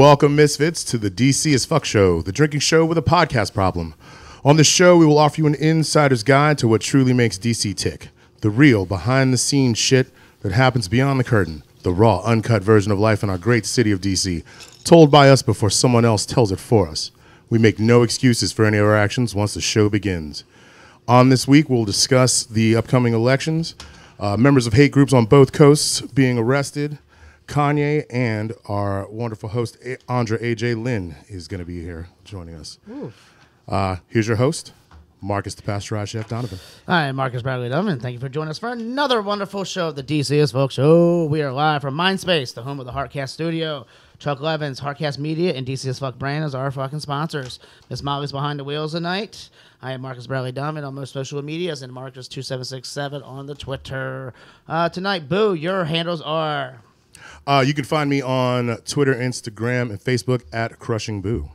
Welcome, misfits, to the DC as Fuck Show, the drinking show with a podcast problem. On this show, we will offer you an insider's guide to what truly makes DC tick. The real, behind-the-scenes shit that happens beyond the curtain. The raw, uncut version of life in our great city of DC, told by us before someone else tells it for us. We make no excuses for any of our actions once the show begins. On this week, we'll discuss the upcoming elections, members of hate groups on both coasts being arrested, Kanye, and our wonderful host, Andre A.J. Lynn, is going to be here joining us. Here's your host, Marcus the Pasteurized Chef Donovan. Hi, Marcus Bradley Donovan. Thank you for joining us for another wonderful show of the DC as Folk Show. We are live from Mindspace, the home of the Heartcast Studio. Chuck Levins, Heartcast Media, and DC as Fuck brand as our fucking sponsors. Miss Molly's behind the wheels tonight. I am Marcus Bradley Donovan on most social medias and Marcus2767 on the Twitter. Tonight, Boo, your handles are... You can find me on Twitter, Instagram, and Facebook at Crushing Boo.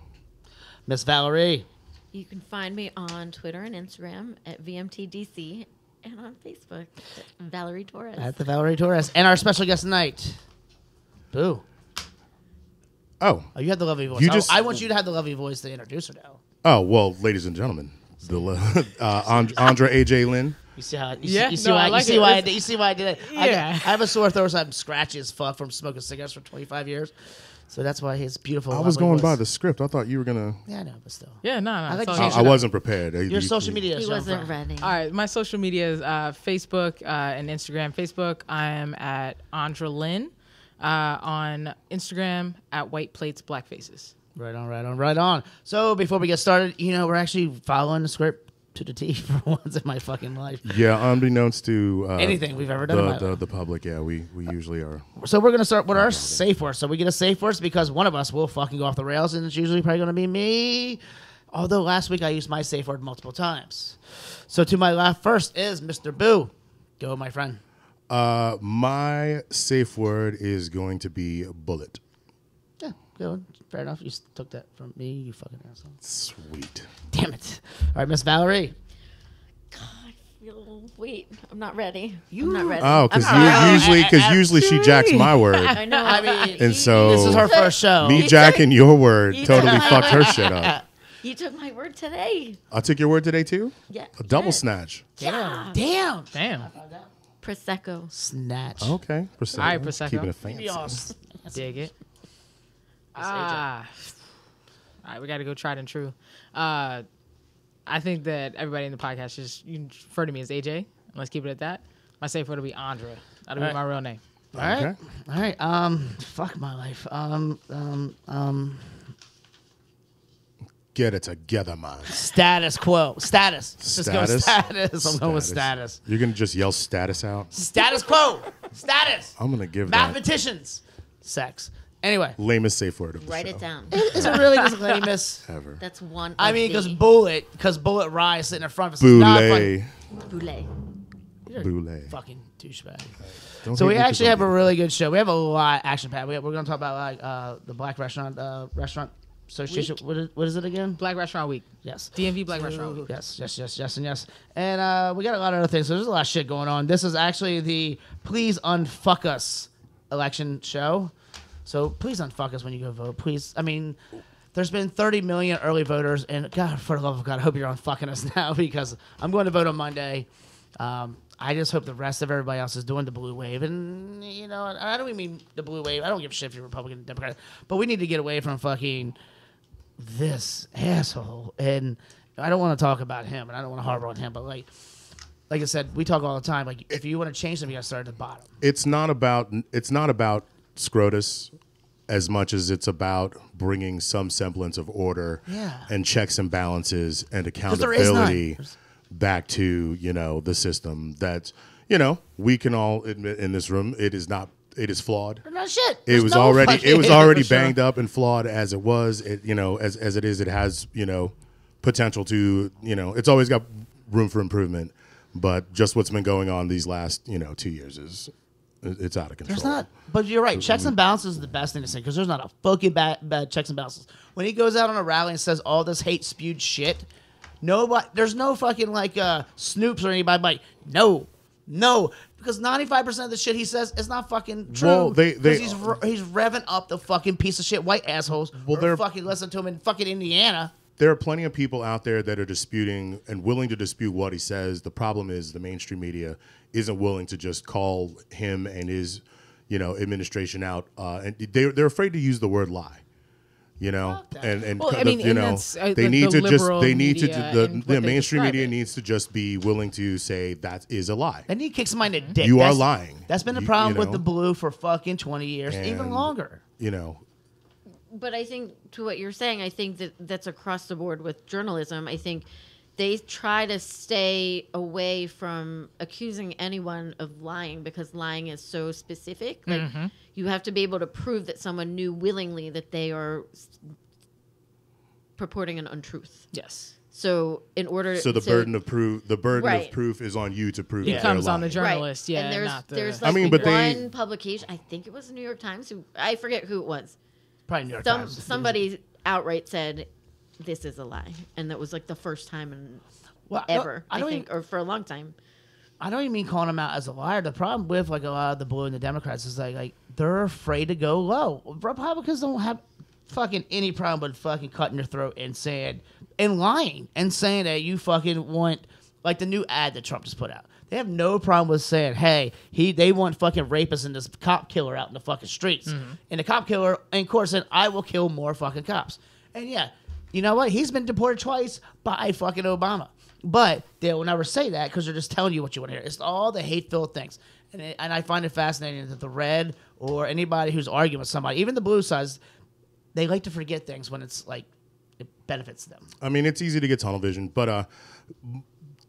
Miss Valerie. You can find me on Twitter and Instagram at VMTDC and on Facebook at Valerie Torres. At the Valerie Torres. And our special guest tonight, Boo. Oh, You have the lovely voice. I want you to have the lovely voice to introduce her now. Oh, well, ladies and gentlemen, Andre A.J. Lynn. You see how you Yeah, see no, why I like you see it. why you see why I did it. Yeah. I have a sore throat, so I'm scratchy as fuck from smoking cigarettes for 25 years. So that's why his beautiful. I was lovely going voice. by the script. I thought you were going to... Yeah, I know, but still. Yeah, no. I like it's to all change good. I wasn't prepared. Your social media. He is wasn't on ready. All right, my social media is Facebook and Instagram. Facebook, I am at Andra Lynn. On Instagram, at White Plates, Black Faces. Right on. So before we get started, we're actually following the script to the T for once in my fucking life. Yeah, unbeknownst to... Anything we've ever done in my life. The public, yeah, we usually are. So we're going to start with our safe words. So we get a safe words because one of us will fucking go off the rails, and it's usually probably going to be me. Although last week I used my safe word multiple times. So to my left first is Mr. Boo. Go, my friend. My safe word is going to be bullet. Yeah, good. Fair enough. You took that from me, you fucking asshole. Sweet. Damn it. All right, Miss Valerie. God, wait, I'm not ready. I'm not ready. Oh, because sorry. usually she jacks my word. I know. I mean, And so this is her first show. me jacking your word totally fucked her shit up. You took my word today. I took your word today too? Yeah. A double Yeah. snatch. Damn. Damn. Prosecco. Snatch. Okay. Prosecco. All right, Prosecco. Keeping it Maybe fancy. I'll Dig it. AJ. All right, we got to go tried and true. I think that everybody in the podcast you refer to me as AJ. Let's keep it at that. My safe word will be Andra. That'll be All right. my real name. All right. Okay. All right. Fuck my life. Get it together, man. Status quo. Status. Just go Status? status. I'm going with status. You're going to just yell status out? Status quo. Status. I'm going to give that Mathematicians. Sex. Anyway. lamest safe word of the Write show it down. Is it really just lamest? ever. That's one. I of mean, the because Bullet Rye is sitting in front of us. It's not Boulay. Boulet. Boulay. fucking douchebag. Don't So hate we me 'cause actually I'm have a gay. really good show. We have a lot action packed. We're going to talk about the Black Restaurant Association. What is it again? Black Restaurant Week. Yes. DMV Black Restaurant Week. Yes. And we got a lot of other things. So there's a lot of shit going on. This is actually the Please Unfuck Us election show. So please unfuck us when you go vote. Please. I mean, there's been 30 million early voters, and God, for the love of God, I hope you're unfucking us now because I'm going to vote on Monday. I just hope the rest of everybody else is doing the blue wave. And, I don't even mean the blue wave. I don't give a shit if you're Republican or Democrat. But we need to get away from fucking this asshole. And I don't want to talk about him, and I don't want to harbor on him. But, like I said, we talk all the time. Like, if you want to change them, you got to start at the bottom. It's not about Scrotus as much as it's about bringing some semblance of order and checks and balances and accountability back to, the system that, we can all admit in this room it is flawed. They're not shit. It was There's no already fucking- banged up and flawed as it was. It, as it is, it has, potential to, it's always got room for improvement. But just what's been going on these last, 2 years it's out of control. There's not, but you're right. Checks and balances is the best thing to say because there's not a fucking bad checks and balances. When he goes out on a rally and says all this hate spewed shit, nobody, there's no fucking Snoops or anybody like, no, No, because 95% of the shit he says is not fucking true. Well, they he's revving up the fucking piece of shit white assholes. Well, they're fucking listen to him in fucking Indiana. There are plenty of people out there that are disputing and willing to dispute what he says. The problem is the mainstream media isn't willing to just call him and his, administration out, and they're afraid to use the word lie. And Well, I kind mean, of, and that's, they need to just liberal they need to media and the what they mainstream describe media it. needs to just be willing to say that is a lie. Then you kick somebody in the dick. You are lying. That's been the You- problem you with know? the blue for fucking 20 years, even And, longer. But I think to what you're saying, I think that's across the board with journalism. I think they try to stay away from accusing anyone of lying because lying is so specific. Like you have to be able to prove that someone knew willingly that they are purporting an untruth. Yes. So in order, So the burden of Right. proof is on you to prove It that comes they're on the lying. journalist, yeah, and there's not the. there's I like mean, but one publication. I think it was the New York Times. I forget who it was. Probably New York Times. Somebody outright said this is a lie, and that was like the first time in Well, ever. I I don't think, or for a long time. I don't even mean calling them out as a liar. The problem with like a lot of the blue and the Democrats is like they're afraid to go low. Republicans don't have fucking any problem with fucking cutting your throat and saying and lying and saying that you fucking want like the new ad that Trump just put out. They have no problem with saying, hey, they want fucking rapists and this cop killer out in the fucking streets. And the cop killer, in course, said, I will kill more fucking cops. And yeah, you know what? He's been deported twice by fucking Obama. But they will never say that because they're just telling you what you want to hear. It's all the hate-filled things. And I find it fascinating that the red or anybody who's arguing with somebody, even the blue sides, they like to forget things when it's like it benefits them. I mean, it's easy to get tunnel vision, but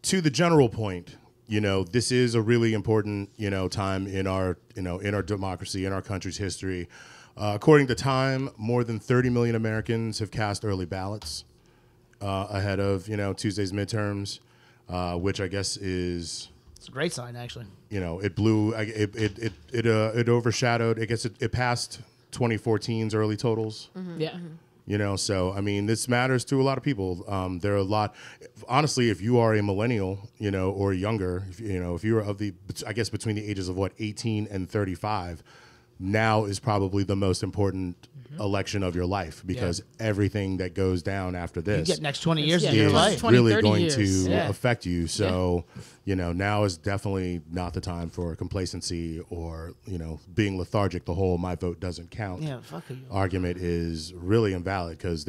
to the general point, this is a really important, time in our democracy, in our country's history. According to Time, more than 30 million Americans have cast early ballots ahead of, Tuesday's midterms, which I guess is, It's a great sign, actually. it blew, it overshadowed, it passed 2014's early totals. Yeah. So I mean, this matters to a lot of people. There are a lot. Honestly, if you are a millennial, or younger, if you're of the, I guess between the ages of 18 and 35, now is probably the most important election of your life because everything that goes down after You this get next 20 years yeah, of your is life. 20, really 30 going years. to Yeah. affect you. So, now is definitely not the time for complacency or, being lethargic. The whole "my vote doesn't count" Yeah, fuck you. argument is really invalid because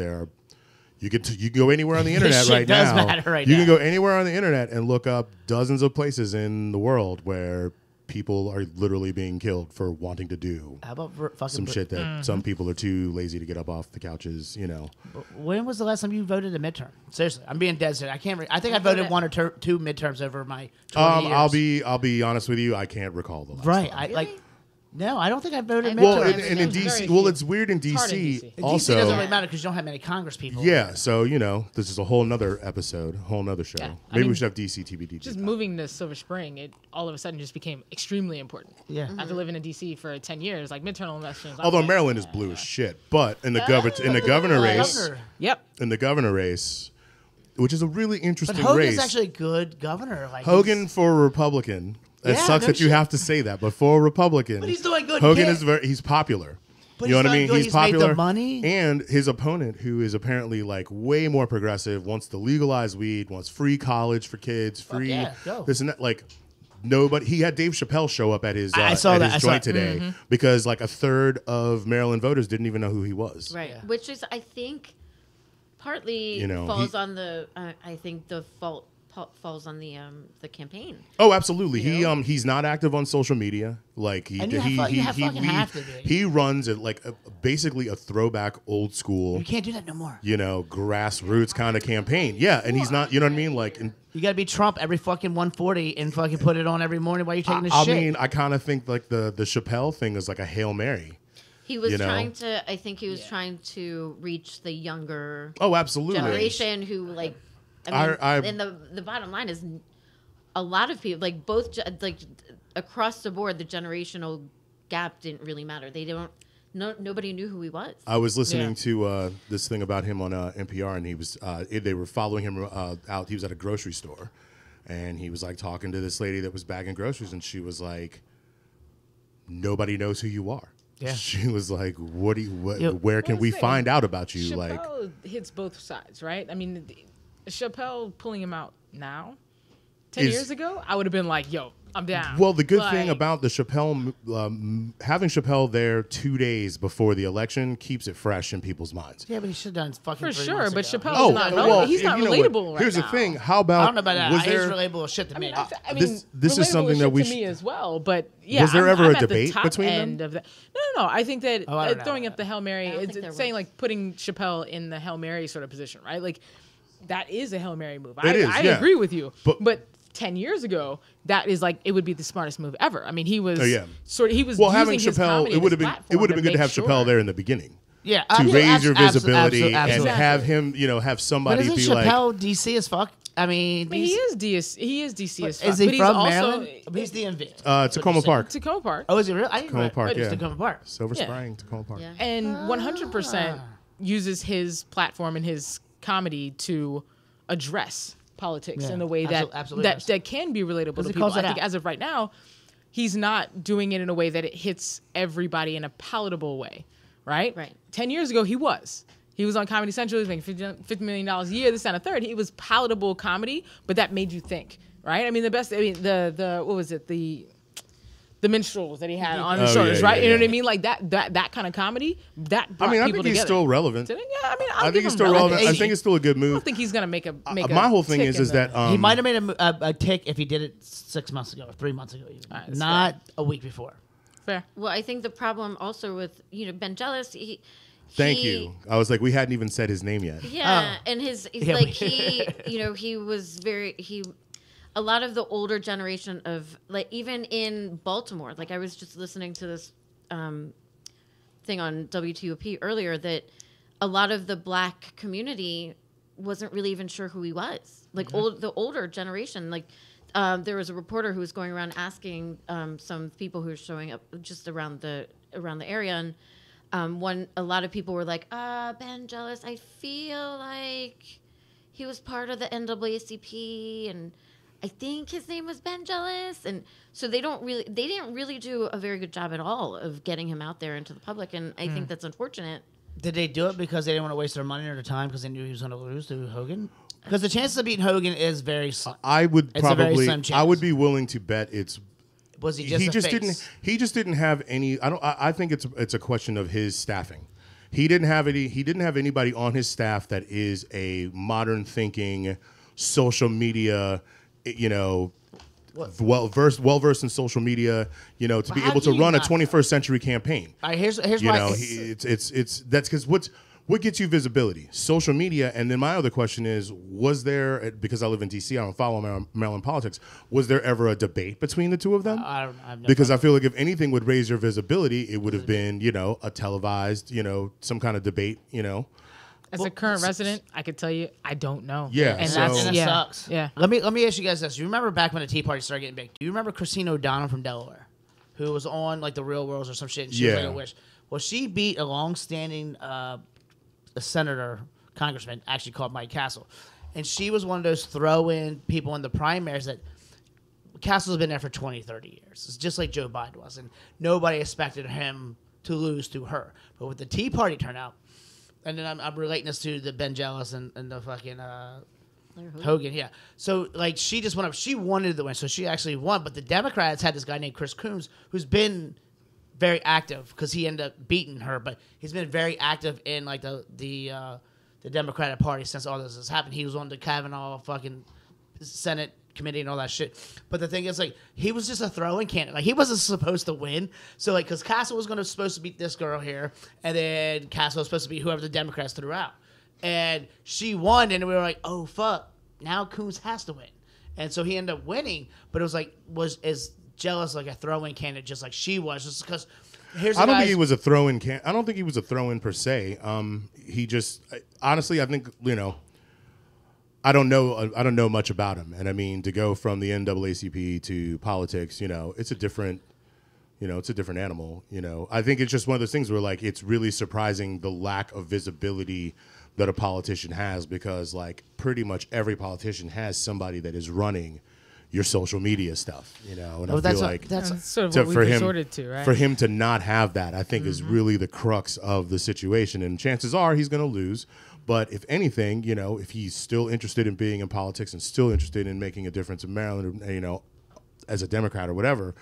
you can go anywhere on the internet shit right does now. matter right you now. can go anywhere on the internet and look up dozens of places in the world where people are literally being killed for wanting to do How about fucking some shit that some people are too lazy to get up off the couches. When was the last time you voted a midterm? Seriously, I'm being dead serious. I can't. I think I voted one or two midterms over my 20 years. I'll be honest with you. I can't recall the last Right. time. I like. No, I don't think I voted midterms. Well, Midterms. and in Very DC, few. well, it's weird in hard in DC. DC. And Also, DC doesn't really matter because you don't have many Congress people. yeah. So this is a whole nother episode, whole nother show. Yeah. I Maybe we mean, should have DC TBD. Just moving to Silver Spring, it all of a sudden just became extremely important. Yeah. After living in DC for 10 years, like midterm elections. I'm Although like, Maryland is blue as shit, but in the governor race, Governor. Yep. in the governor race, which is a really But interesting Hogan's race. actually a good governor. Like Hogan he's- for a Republican. It Yeah, sucks no that you shit. have to say that, but for a Republican, But he's doing good. Hogan He is he's popular. But You know he's what I done mean? good. He's He's made the popular. money. And his opponent, who is apparently like way more progressive, wants to legalize weed, wants free college for kids, free yeah, go. this and that. Like nobody. He had Dave Chappelle show up at his I saw at that. his I saw joint it. today because like a third of Maryland voters didn't even know who he was. Right. Yeah. Which is, I think, partly You know, falls he- on the. I think the fault falls on the campaign. Oh, absolutely. You know? He's not active on social media. Like And you fucking have to be. he runs it like basically a throwback old school, You can't do that no more. grassroots kind of campaign. Yeah, and he's not. You know what I mean? Like, You got to be Trump every fucking 140 and fucking put it on every morning while you're taking a I shit. mean, I kind of think like the Chappelle thing is like a Hail Mary. He was You know? trying to. I think he was trying to reach the younger Oh, absolutely. generation who like. I mean, I- and the bottom line is, a lot of people like across the board, the generational gap didn't really matter. They don't. Nobody knew who he was. I was listening Yeah. to this thing about him on NPR, and he was they were following him out. He was at a grocery store, And he was like talking to this lady that was bagging groceries, and she was like, "Nobody knows who you are." Yeah. She was like, "What do you? Yo, where can we find out about you?" Chappelle hits both sides, right? I mean, Chappelle pulling him out now, 10 years ago, I would have been like, "Yo, I'm down." Well, the good thing about the Chappelle, having Chappelle there 2 days before the election keeps it fresh in people's minds. Yeah, but he should have done fucking for 3 sure, months but ago. Chappelle's not. He's not you know what? relatable right Here's now. the thing. How about I don't know about that. was He's there? relatable as shit to me. I mean, This is relatable something as that shit we to me should- as well. But yeah, Was there I'm ever a at the debate top between them? end of that. No. I think that I don't know. throwing up the Hail Mary, I don't it's think there saying was. like putting Chappelle in the Hail Mary sort of position, right? Like that is a Hail Mary move. It is, I yeah. agree with you, But- but 10 years ago, that is like it would be the smartest move ever. I mean, he was yeah. he was Well, using having his Chappelle, comedy it would have as been his platform good to have make Chappelle sure. there in the beginning Yeah, to raise your visibility and absolutely. have him, have But somebody isn't be Chappelle like, DC as fuck? I mean, I mean, he is DC as fuck. Is he but he's from also, Maryland? He's DMV. Tacoma Park, Tacoma Park. Oh, is he real? I didn't Tacoma know. Park, It's yeah, Tacoma Park. Silver Yeah. Spring, Tacoma Park. Yeah. And 100% uses his platform and his comedy to address politics Yeah, in the way that absolutely does. that can be relatable to he people. calls it I think out. as of right now, he's not doing it in a way that it hits everybody in a palatable way, right? Right. 10 years ago, he was. He was on Comedy Central. He was making $50 million a year. This and a third. It was palatable comedy, but that made you think, right? I mean, the what was it? The minstrels that he had on his Oh, shoulders, yeah, right? yeah, You know yeah. what I mean? Like that kind of comedy, that brought I mean, I people think he's together. still relevant. Didn't it? Yeah, I mean, I think give he's him still relevant. I relevancy. think it's still a good I move. don't think he's gonna make a My whole thing tick is in that He might have made a tick if he did it 6 months ago or 3 months ago, even. right, that's Not a week before. fair. Well, I think the problem also with Ben Jealous, Thank you. I was like, we hadn't even said his name yet. Yeah, Oh. and he's Yeah, like we- he was a lot of the older generation of like even in Baltimore. Like I was just listening to this thing on WTOP earlier that a lot of the black community wasn't really even sure who he was. Like the older generation, like. There was a reporter who was going around asking some people who were showing up just around the area, and a lot of people were like, Ben Jealous, I feel like he was part of the NAACP, and I think his name was Ben Jealous, and so they didn't really do a very good job at all of getting him out there into the public, and I think that's unfortunate. Did they do it because they didn't want to waste their money or their time because they knew he was going to lose to Hogan? Because the chances of beating Hogan is very slim. I would It's a very probably, slim chance. I would be willing to bet it's. Was he just a face? He just didn't have any. I think it's a question of his staffing. He didn't have anybody on his staff that is a modern thinking, social media, well versed in social media, to be how able do to you run a not- 21st century campaign. All right, here's You why. know, it's that's because what gets you visibility? Social media. And then my other question is, was there, because I live in DC, I don't follow Maryland politics, was there ever a debate between the two of them? I don't know. I've never- Because I feel like if anything would raise your visibility, it would have been, a televised, some kind of debate, As a current resident, I could tell you, I don't know. Yeah, and so- that's And it yeah, sucks. yeah. Let me ask you guys this. You remember back when the Tea Party started getting big? Do you remember Christine O'Donnell from Delaware, who was on like The Real Worlds or some shit? And she was Yeah. like a wish. Well, she beat a long-standing a senator, congressman, actually called Mike Castle, and she was one of those throw-in people in the primaries that Castle's been there for 20, 30 years. It's just like Joe Biden was, and nobody expected him to lose to her. But with the Tea Party turnout, and then I'm relating this to the Ben Jealous and the fucking Hogan, yeah. So like she just went up. She wanted to win, so she actually won. But the Democrats had this guy named Chris Coons, who's been very active because he ended up beating her. But he's been very active in like the Democratic Party since all this has happened. He was on the Kavanaugh fucking Senate committee and all that shit. But the thing is, like, he was just a throw-in candidate. Like, he wasn't supposed to win. So, like, because Castle was supposed to beat this girl here, and then Castle was supposed to beat whoever the Democrats threw out. And she won, and we were like, oh, fuck. Now Coons has to win. And so he ended up winning, but it was like, was as Jealous like a throw-in candidate just like she was, just because I don't think he was a throw-in. I don't think he was a throw-in per se. He just honestly, I think I don't know much about him, and I mean to go from the NAACP to politics, it's a different, it's a different animal. I think it's just one of those things where like it's really surprising the lack of visibility that a politician has, because like pretty much every politician has somebody that is running your social media stuff, you know. And Well, I feel that's like That's sort of to- what for we him resorted to, right? for him to not have that, I think is really the crux of the situation. And chances are he's going to lose. But if anything, you know, if he's still interested in being in politics and still interested in making a difference in Maryland, you know, as a Democrat or whatever,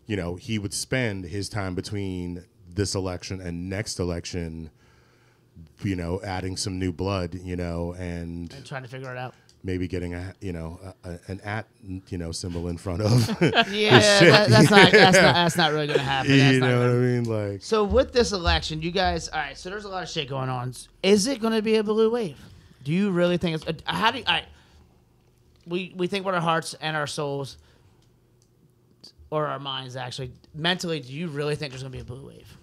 you know, he would spend his time between this election and next election, you know, adding some new blood, you know, and trying to figure it out. maybe getting an at, you know, symbol in front of Yeah, that's not really gonna happen. That's you not know what I gonna- mean? Like, So with this election, you guys, all right. So there's a lot of shit going on. Is it going to be a blue wave? Do you really think it's? How do you, all right? We think with our hearts and our souls, or our minds actually. Mentally, do you really think there's going to be a blue wave?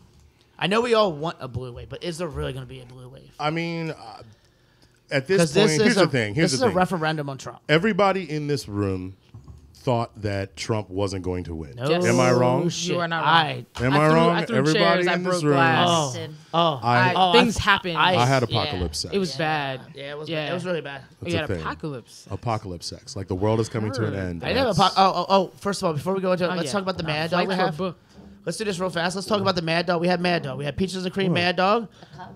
I know we all want a blue wave, but is there really going to be a blue wave? I mean, at this Because point, this here's is the thing. Here's this the is a thing. referendum on Trump. Everybody in this room thought that Trump wasn't going to win. No Yes. Am I wrong? shit. You are not wrong. Am I wrong? I threw Everybody chairs, I in this broke room. glass. Oh, Things happened. I had Yeah. apocalypse sex. It was bad. yeah, it was. Yeah. It was really bad. That's We a had thing. apocalypse. Apocalypse sex. Like the world is coming to an Heard. end. I didn't have That's- oh. First of all, before we go into it, let's yeah. talk about the Mad Fight Dog we for a have. book. Let's do this real fast. Let's talk about the Mad Dog. We have Mad Dog. We have Peaches and Cream Mad Dog,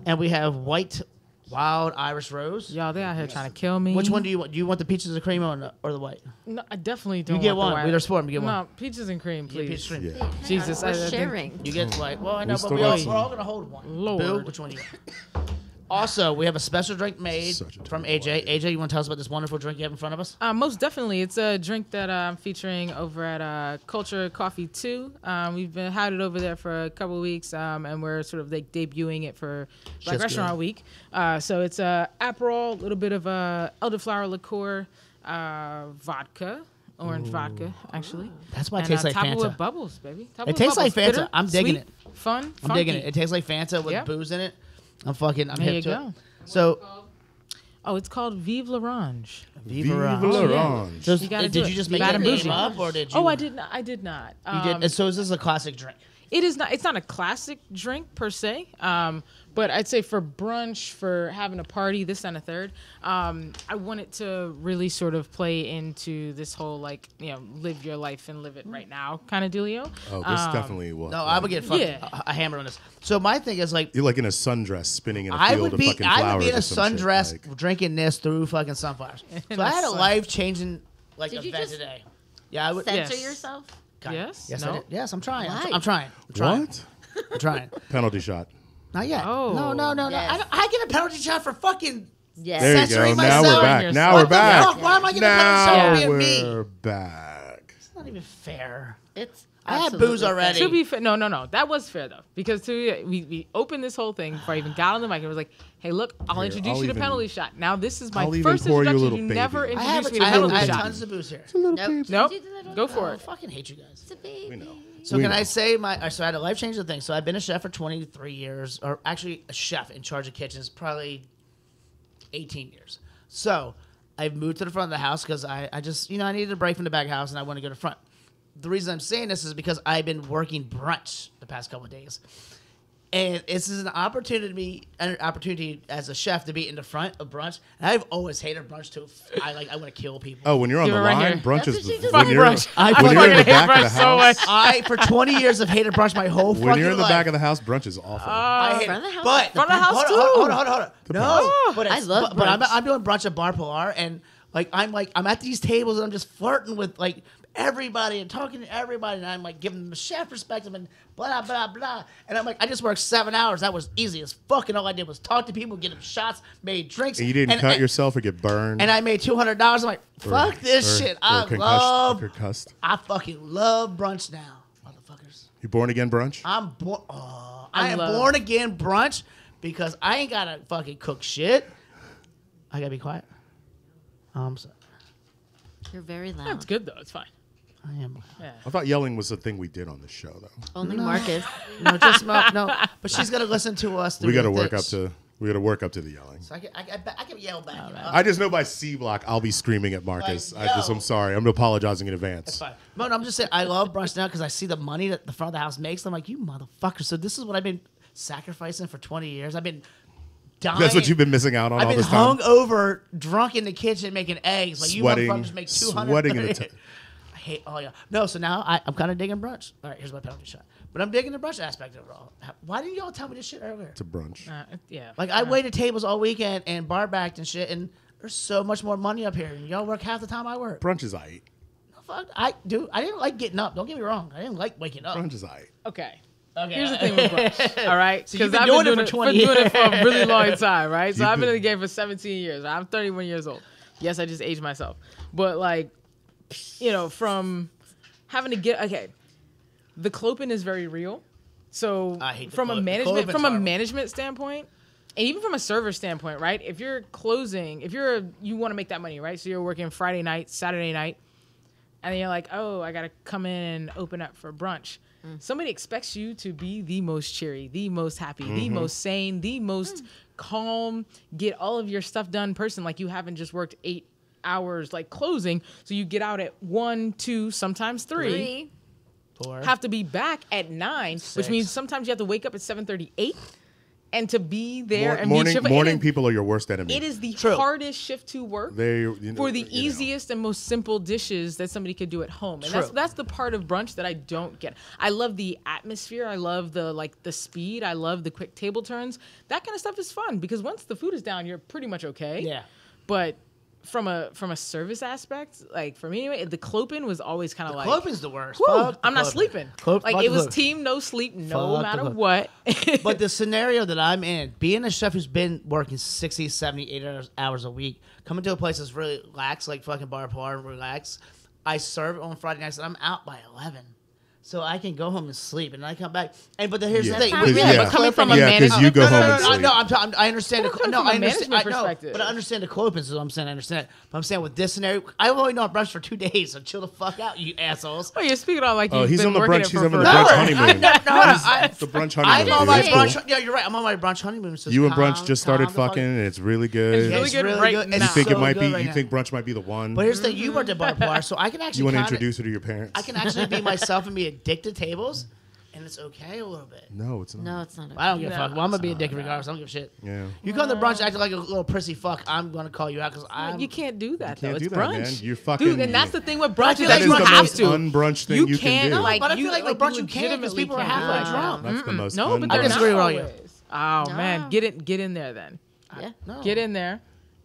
and we have White Wild Irish Rose. Y'all, they out here trying to kill me. Which one do you want? Do you want the Peaches and Cream or the White? No, I definitely don't. You get want one. the We white. are sport. You get one. No, peaches and cream, You get please. Peaches and Cream. Yeah. Jesus, I We're think- sharing. You get White. Well, I know, but still we're got some. all gonna hold one. Lord. Boo, which one do you want? Also, we have a special drink made Such a from terrible AJ. AJ, you want to tell us about this wonderful drink you have in front of us? Most definitely. It's a drink that I'm featuring over at Culture Coffee 2. We've had it over there for a couple of weeks, and we're sort of like debuting it for Black Shit's Restaurant good. Week. So it's Aperol, a little bit of elderflower liqueur, vodka, orange vodka, actually. That's why it And tastes like top it Fanta. with bubbles, baby. Top It with tastes like bubbles. Fanta. Bitter, I'm digging sweet, it. Fun, I'm digging it. funky. It tastes like Fanta with Yeah. booze in it. I'm hip There you to go. it. So, Oh, it's called Vive l'Orange. Viva Orange. l'Orange. So You gotta did do you it. just make Bad that and name bougie. up, or did you? Oh, I did not. I did not. You did. And so is this a classic drink? It is not. It's not a classic drink per se. But I'd say for brunch, for having a party, this and a third, I want it to really sort of play into this whole like live your life and live it right now kind of dealio. Oh, this definitely will. No, I would get fucking Yeah. a hammer on this. So my thing is like, You're like in a sundress spinning in a I field would of be fucking flowers. in or a some shit, sundress like- drinking this through fucking sunflowers. In So I the had a sun. life changing like Did you event just- today. Yeah, I would. Censor Yes. yourself. Kinda. Yes? Yes, I No? did. Yes, I'm trying. Why? I'm trying. I'm trying. What? I'm trying. Penalty shot. Not yet. Oh. No. Yes. I get a penalty shot for fucking. Yes. There you go. Censoring Now myself. we're back. Now What we're the back. fuck? Why am I getting a Now penalty shot for being we're me? back. It's not even fair. It's I had absolutely booze already. fair. To be fair, no. That was fair though, because we opened this whole thing before I even got on the mic. It was like, hey, look, I'll introduce I'll you to even- penalty shot. Now this is my I'll even first pour you a introduction. little You baby. never I I have, introduced me to I penalty have shot. tons of booze here. Nope. Nope. Don't do that. Go Oh, for I it. fucking hate you guys. It's a baby. So We can know. I say so I had a life changing thing. So I've been a chef for 23 years, or actually a chef in charge of kitchens, probably 18 years. So I've moved to the front of the house because I just, I needed a break from the back house and I want to go to the front. The reason I'm saying this is because I've been working brunch the past couple of days. And this is an opportunity as a chef to be in the front of brunch. And I've always hated brunch too. I want to kill people. Oh, when you're on Give the it right line, here. brunch That's is what she just when said. you're, Brunch. I when you're in the fucking hate back of the brunch so house. much. I for 20 years have hated brunch my whole When fucking you're in the life. back of the house, brunch is awful. I hate Front it. of the house? But Front of the house, hold too. on. No, Oh, but I it's, love but brunch. I'm doing brunch at Bar Pilar, and I'm at these tables and I'm just flirting with like everybody and talking to everybody, and I'm like giving them a chef perspective and blah blah blah. And I'm like, I just worked 7 hours. That was easy as fuck. And all I did was talk to people, get them shots, made drinks. and you didn't cut yourself or get burned. And I made $200. I'm like, fuck this shit. I concussed. fucking love brunch now, motherfuckers. You born again brunch? I'm born. I am love- born again brunch because I ain't gotta fucking cook shit. I gotta be quiet. I'm sorry. You're very That's loud. good though. It's fine. I am. I thought yelling was a thing we did on this show, though. Only Marcus. No, just no. But she's gonna listen to us. Through We got to the work up thicks. to. We got to work up to the yelling. So I can yell back. You know? I just know by C block, I'll be screaming at Marcus. Like, I'm sorry. I'm apologizing in It's advance. fine. But I'm just saying, I love brunch now because I see the money that the front of the house makes. I'm like, you motherfucker. So this is what I've been sacrificing for 20 years. I've been dying. That's what you've been missing out on I've all been this time. hungover, drunk in the kitchen making eggs. Like you motherfuckers make 200. sweating in the hate. Oh yeah. No. So now I'm kind of digging brunch. All right. Here's my penalty shot. But I'm digging the brunch aspect of it all. Why didn't y'all tell me this shit earlier? It's a brunch. Yeah. Like I waited tables all weekend and bar backed and shit, and there's so much more money up here. And y'all work half the time I work. Brunch is aight. No, fuck. I didn't like getting up. Don't get me wrong. I didn't like waking up. Brunch is aight. Okay. Okay. Here's the thing with brunch, all right? So you've Because been I've doing it for 20 doing it for a years. really long time, right? So You've I've been in been- the game for 17 years. I'm 31 years old. Yes, I just aged myself. But like, from having to get the clopen is very real. So I hate the from a clo- management clopen's horrible. management standpoint, and even from a server standpoint, right? If you're closing, you want to make that money, right? So you're working Friday night, Saturday night, and then you're like, oh, I got to come in and open up for brunch. Somebody expects you to be the most cheery, the most happy, the most sane, the most calm, get all of your stuff done person. Like you haven't just worked 8 hours like closing. So you get out at 1, 2, sometimes 3. 4. Have to be back at 9, which 6. means sometimes you have to wake up at 7:38 and to be there and morning be cheerful. morning people are your worst enemy. It is the True. hardest shift to work for the easiest and most simple dishes that somebody could do at home. And True. that's the part of brunch that I don't get. I love the atmosphere. I love the speed. I love the quick table turns. That kind of stuff is fun because once the food is down, you're pretty much okay. Yeah. But from a service aspect, like for me anyway, the clopen was always kind of like Clopen's the worst. whew, Fuck the I'm not clopen. sleeping. Fuck Like the it was clopen. team no sleep no Fuck the matter clopen. what. But the scenario that I'm in, being a chef who's been working 60, 70, 8 hours a week, coming to a place that's really lax, like fucking bar and relax, I serve on Friday nights and I'm out by 11. So I can go home and sleep, and I come back. But here's the thing. not with- really, but coming from a yeah, because you go home and sleep. I understand. Coming No, from a I understand. management perspective. But I understand the clopens. Is what I'm saying. I understand. But I'm saying with this scenario, I've only known brunch for 2 days. So chill the fuck out, you assholes. Oh, you're speaking on like Oh, you've he's been on the working brunch. it He's for on the forever. brunch honeymoon. I, The brunch I'm honeymoon. on dude. my It's brunch. cool. Yeah, you're right. I'm on my brunch honeymoon. So You and brunch calm- just started calm the fuck- fucking, and it's really good. It's Yeah, really it's good really right good. now. You It's think so it might be? good right You now. think brunch might be the one? But here's the thing. You worked at bar, so I can actually You want to kinda- introduce her to your parents? I can actually be myself and be addicted to tables, and it's okay a little bit. No, it's not. No, it's not. I don't give a No, fuck. Well, I'm gonna be a dick regardless. I don't give a shit. Yeah. You come to brunch acting like a little prissy fuck, I'm gonna call you out because I'm. You can't do that can't though. do It's that, brunch. man. You're fucking- Dude, and that's the thing with But I brunch feel is like that it's you the have most to. unbrunch thing you can can't, do. like, But I feel like with brunch you can, 'cause legitimately people are can't halfway do that. drunk. That's the most. No, but I they're disagree not with all you. always. Oh man, No. get in there then. Yeah. No. Get in there.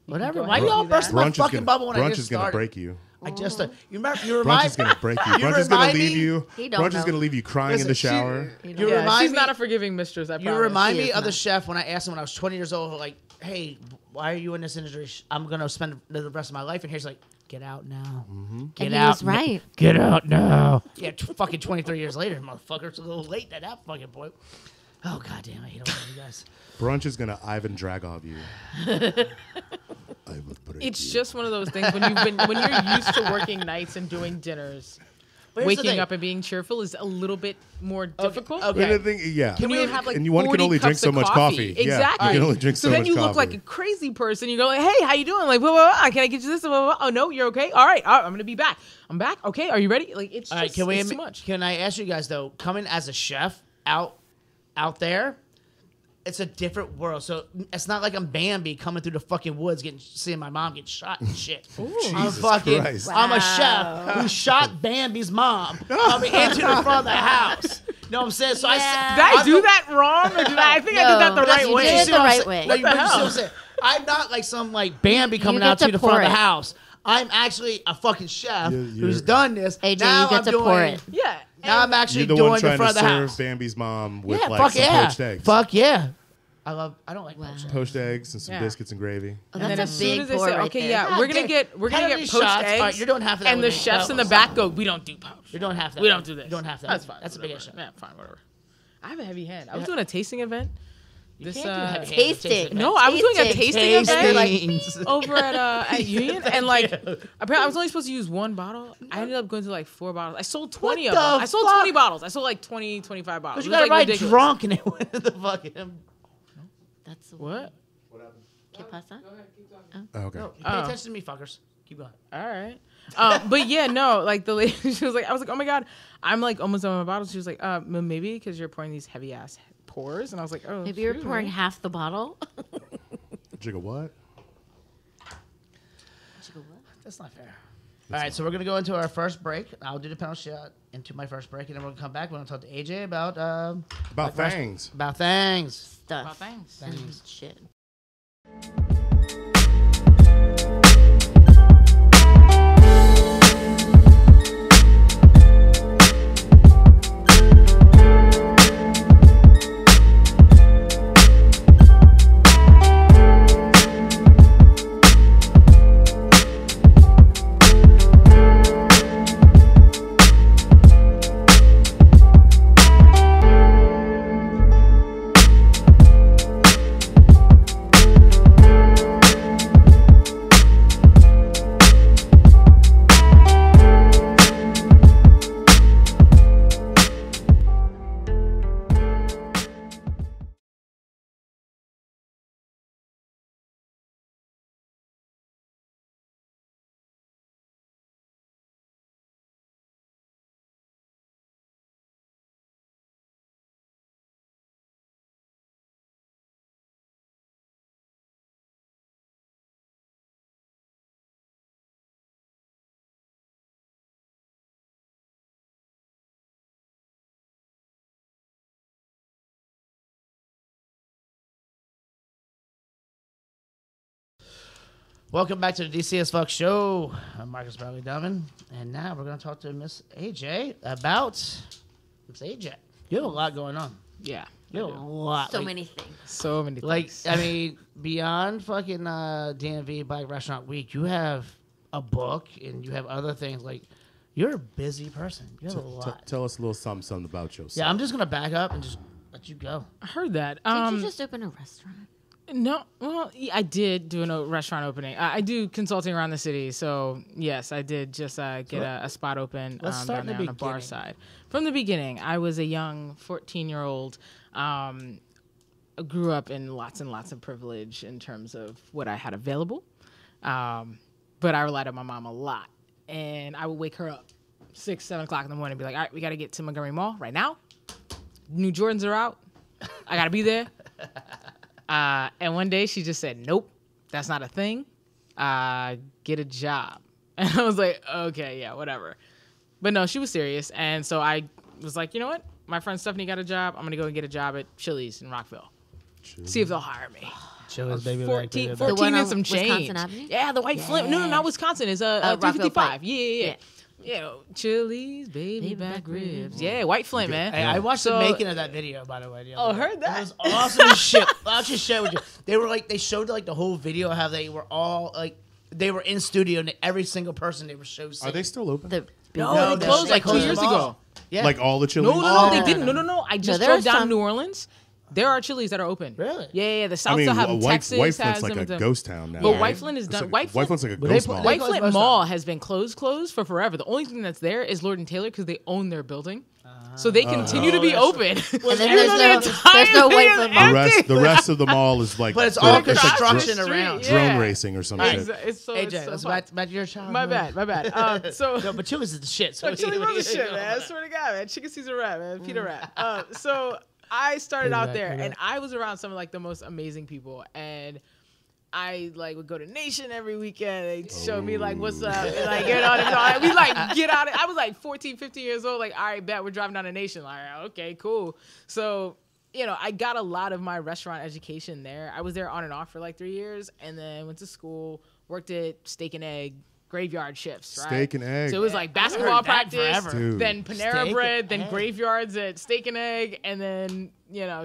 Whatever. Go Why ahead y'all and do that. burst my Brunch is fucking gonna, bubble when I brunch just is gonna started? break you. I just you remember you Brunch remind is gonna break you. You Brunch is gonna remind leave me- you. He don't Brunch is know. gonna leave you crying in the Listen, she- shower. You Yeah, remind she's me. not a forgiving mistress. I You promise. remind She me is of the not. chef when I asked him when I was 20 years old, like, "Hey, why are you in this industry? I'm gonna spend the rest of my life." And he's like, "Get out now. Get And he out. was right. Get out now." Yeah, fucking 23 years later, motherfucker. It's a little late at that fucking point. Oh goddamn, I hate all of you guys. Brunch is gonna Ivan Dragov you. I would break It's you. just one of those things when you're used to working nights and doing dinners. But here's the Waking thing. up and being cheerful is a little bit more difficult. okay. And the thing, yeah. When you have like and one can 40 only drink cups so of much coffee. Yeah, Exactly. you can only drink so then much you coffee. look like a crazy person. You go like, "Hey, how you doing?" Like, blah, blah, blah. "Can I get you this?" Blah, blah, blah. "Oh no, you're okay. All right, I'm gonna be back. I'm back. Okay, are you ready?" Like, it's All right, just it's too much. Can I ask you guys though? Coming as a chef out there, it's a different world. So it's not like I'm Bambi coming through the fucking woods, seeing my mom get shot and shit. I'm Jesus fucking. Christ. I'm a chef who shot Bambi's mom coming into the front of the house. You know what I'm saying? So Yeah. Did I do that wrong, or did I think I did that the No, right you way? did it see the what I'm right saying? way. No, you What the see what I'm hell? saying? I'm not like some like Bambi coming get out to to the front pour of the it. house. I'm actually a fucking chef You're- who's done this. AJ, now you get I'm to doing, pour it. Yeah. Now I'm actually You're the doing one the trying front to of the serve house. Bambi's mom with Yeah, like fuck some yeah. poached eggs. Fuck yeah. I don't like Wow. poached eggs. Poached eggs and some Yeah. biscuits and gravy. Oh, And then that's as a soon big as they pour say, right "Okay, there. yeah, God we're gonna damn. get poached Penalty eggs," shots. All right, you're doing half of that and with the me. chefs No, in the it's back not. go, "We don't do poached. You're doing half that. We don't do this. You don't have that. That's fine. That's a big whatever. issue. Yeah, fine, whatever." I have a heavy hand. I was Yeah. doing a tasting event. You This can't do heavy hands with Tasting. tasting. no, I was doing a tasting event Tastings. over at Union, and like you. apparently I was only supposed to use one bottle. I ended up going to like 4 bottles. I sold 20 What of them. the I sold fuck? 20 bottles. I sold like 20, 25 bottles. But you It was, got like, right ridiculous. drunk and it went to the fucking. That's the What? ¿Qué pasa? Oh, okay. No, you pay attention to me, fuckers. Keep going. All right. But yeah, no, like the lady, she was like, I was like, "Oh my God, I'm like almost done with my bottles." She was like, maybe because you're pouring these heavy ass pours. And I was like, "Oh, Maybe you're excuse pouring me." half the bottle. Jigga what? That's not fair. All right, so we're going to go into our first break. I'll do the panel shot into my first break, and then we're going to come back. We're going to talk to AJ about things. About things. Stuff. About things. And shit. Welcome back to the DC as Fuck Show. I'm Marcus Bradley Dummon, and now we're going to talk to Miss AJ about Miss AJ. You have a lot going on. Yeah. You have a lot. So many things. So many Like, things. I mean, beyond fucking DMV Black Restaurant Week, you have a book and you have other things. Like, you're a busy person. You have a lot. Tell us a little something about yourself. Yeah, I'm just going to back up and just let you go. I heard that. Did you just open a restaurant? No, well, I did do a restaurant opening. I do consulting around the city, so yes, I did just get a spot open let's start down in the there on the bar beginning. side. From the beginning, I was a young 14-year-old. Grew up in lots and lots of privilege in terms of what I had available, but I relied on my mom a lot, and I would wake her up 6, 7 o'clock in the morning and be like, all right, we got to get to Montgomery Mall right now. New Jordans are out. I got to be there. And one day she just said, nope, that's not a thing. Get a job. And I was like, okay, yeah, whatever. But no, she was serious. And so I was like, you know what? My friend Stephanie got a job. I'm going to go and get a job at Chili's in Rockville. See if they'll hire me. Chili's, baby. 14 The one and on some change. Wisconsin Avenue? Yeah, the white flint. No, not Wisconsin. It's Rockville 255. Pike. Yeah. Chili's, baby back ribs. Yeah, white flint, man. Hey, I watched the So- making of that video, by the way. The other day. heard that? It was awesome as shit. I'll just share with you. They were like, they showed like the whole video how they were all like, they were in studio and every single person they were showing. Are they still open? No, they closed like 2 years them all. ago. Yeah. Like all the Chili's? No, they didn't. No. I just there are drove down to some- New Orleans. There are Chili's that are open. Really? Yeah. The South I mean, still have them. White Texas Flint's has like them. a ghost town now. But right? White Flint is done. White Flint's like a But ghost they- mall. they- White closed Flint most Mall of them. has been closed for forever. The only thing that's there is Lord and Taylor because they own their building. So they continue to be open. And then Even there's though no, the entire there's no thing white is foot empty. mall. the rest of the mall is like, But it's all it's like construction Street, around. yeah. drone racing or some shit. It's so, AJ, it's so let's fun. back to your child. My bad. No, So but Chili's is the shit. So Chili was the shit, man. I swear to God, man. Chicken Caesar rat, man. Peter rat. So I started out there, and I was around some of like the most amazing people, and I like would go to Nation every weekend. They'd show me like what's up, and like we like get out. I was like 14, 15 years old. Like, all right, bet we're driving down to Nation. Like, okay, cool. So I got a lot of my restaurant education there. I was there on and off for like 3 years, and then went to school, worked at Steak and Egg. Graveyard shifts, right? Steak and Egg. So it was like basketball heard that practice, forever. Dude. then Panera Steak Bread, and then Egg. graveyards at Steak and Egg, and then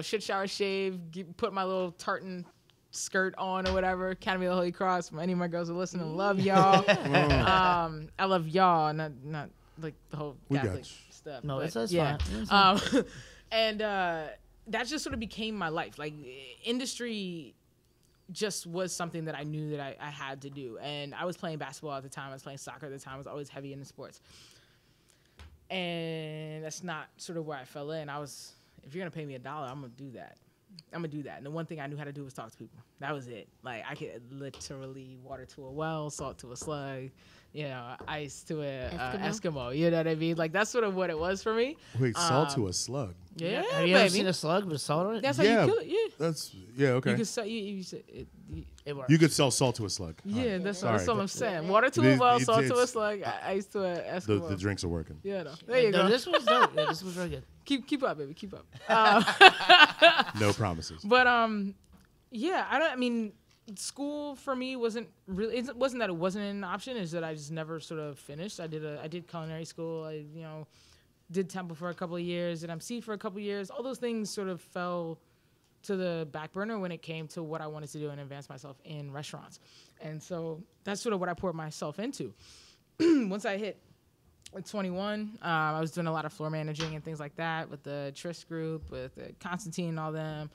shit shower shave, put my little tartan skirt on or whatever. Academy of the Holy Cross. Any of my girls are listening. Love y'all. I love y'all, not like the whole We got Catholic you. stuff. No, but that's yeah. fine. And that just sort of became my life. Like industry just was something that I knew that I had to do. And I was playing basketball at the time. I was playing soccer at the time. I was always heavy into sports. And that's not sort of where I fell in. If you're going to pay me $1, I'm going to do that. And the one thing I knew how to do was talk to people. That was it. Like I could literally water to a well, salt to a slug, ice to a Eskimo. You know what I mean? Like that's sort of what it was for me. Wait, salt to a slug. Yeah, Have you ever baby. seen a slug with salt on it? That's how Yeah, you kill it. Yeah. that's okay. You can sell. It works. You could sell salt to a slug. Yeah, that's Sorry. what I'm saying. Water to It- a well, it's- salt to a it's- slug. Ice to a The Eskimo. drinks are working. Yeah, no. There you No, go. this was dope. Yeah, this was really good. Keep up, baby. Keep up. No promises. But yeah, I mean, school for me wasn't really. It wasn't that it wasn't an option. It's that I just never sort of finished. I did culinary school. I did Temple for a couple of years, did MC for a couple of years. All those things sort of fell to the back burner when it came to what I wanted to do and advance myself in restaurants. And so that's sort of what I poured myself into. Once I hit 21, I was doing a lot of floor managing and things like that with the Tris group, with Constantine and all them,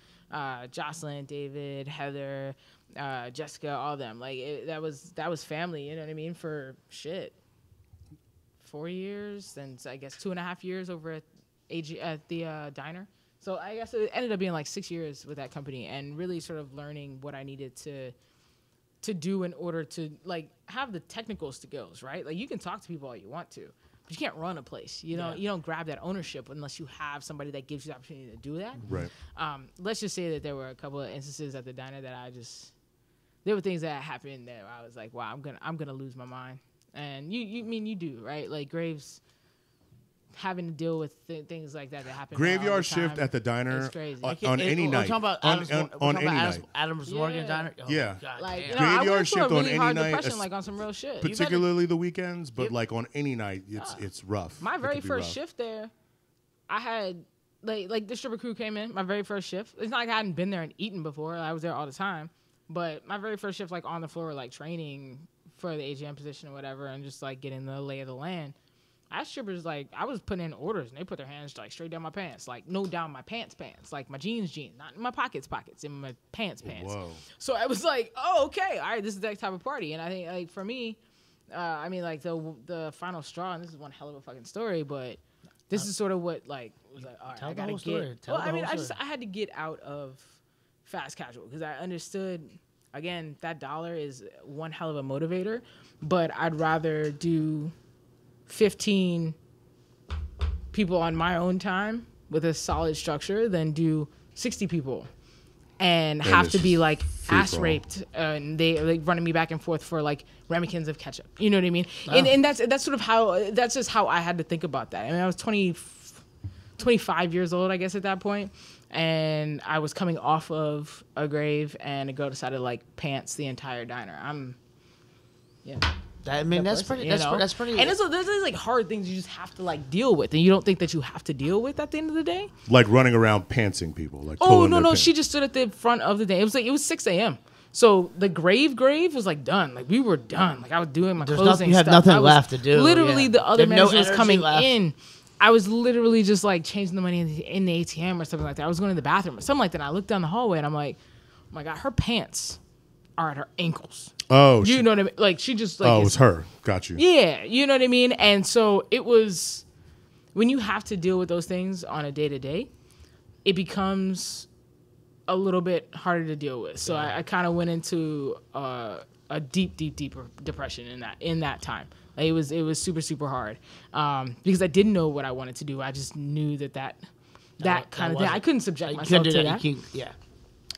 Jocelyn, David, Heather, Jessica, all them. Like that was family, you know what I mean? For 4 years, and I guess 2.5 years over at the diner. So I guess it ended up being like 6 years with that company, and really sort of learning what I needed to do in order to like have the technical skills, right? Like you can talk to people all you want to, but you can't run a place. You don't grab that ownership unless you have somebody that gives you the opportunity to do that. Right. Let's just say that there were a couple of instances at the diner that there were things that happened that I was like, wow, I'm gonna lose my mind. And you do, right? Like Graves having to deal with things like that happen. Graveyard shift at the diner It's crazy. on any night. We're talking about On any night. Adams Morgan Yeah. Diner. Oh, Yeah. God Like, damn. you know, I Graveyard went through a shift on really any hard night, depression, like on some real shit. particularly the weekends, but like on any night, it's rough. My It very could be first rough. shift there, I had like the stripper crew came in. My very first shift. It's not like I hadn't been there and eaten before. I was there all the time, but my very first shift, like on the floor, like training for the AGM position or whatever, and just like getting the lay of the land. I strippers, like I was putting in orders and they put their hands like straight down my pants, like no down my pants, like my jeans, not in my pockets, in my pants. Whoa. So I was like, oh, okay, all right, this is that type of party. And I think like for me, I mean like the final straw, and this is one hell of a fucking story, but this is sort of what like was like, all right, Tell I the gotta whole get. story. Tell Well, the I mean, whole story. I had to get out of fast casual because I understood. Again, that dollar is one hell of a motivator, but I'd rather do 15 people on my own time with a solid structure than do 60 people and have to be like ass free-for-all. raped and they like running me back and forth for like ramekins of ketchup. You know what I mean? And that's sort of how, that's just how I had to think about that. I mean, I was 25 years old, I guess, at that point. And I was coming off of a grave, and a girl decided to like pants the entire diner. I mean, that's person, pretty. you That's, know? that's pretty. And there's like hard things you just have to like deal with, and you don't think that you have to deal with at the end of the day. Like running around pantsing people. Like Oh pulling no, their no, pants. she just stood at the front of the day. It was 6 a.m. So the grave was like done. Like we were done. Like I was doing my There's closing nothing- you had stuff. nothing I was left to do, Literally, yeah. the other You have no manager was energy coming left. in. I was literally just like changing the money in the ATM or something like that. I was going to the bathroom or something like that. And I looked down the hallway and I'm like, oh my God, her pants are at her ankles. Oh, You know what I mean? Like she just like oh, it is- was her. Got you. yeah, you know what I mean? And so it was, when you have to deal with those things on a day-to-day, it becomes a little bit harder to deal with. So I kind of went into a deeper depression in that time. Like it was super, super hard because I didn't know what I wanted to do. I just knew that kind of thing. I couldn't subject You myself couldn't do to that. that. You can't-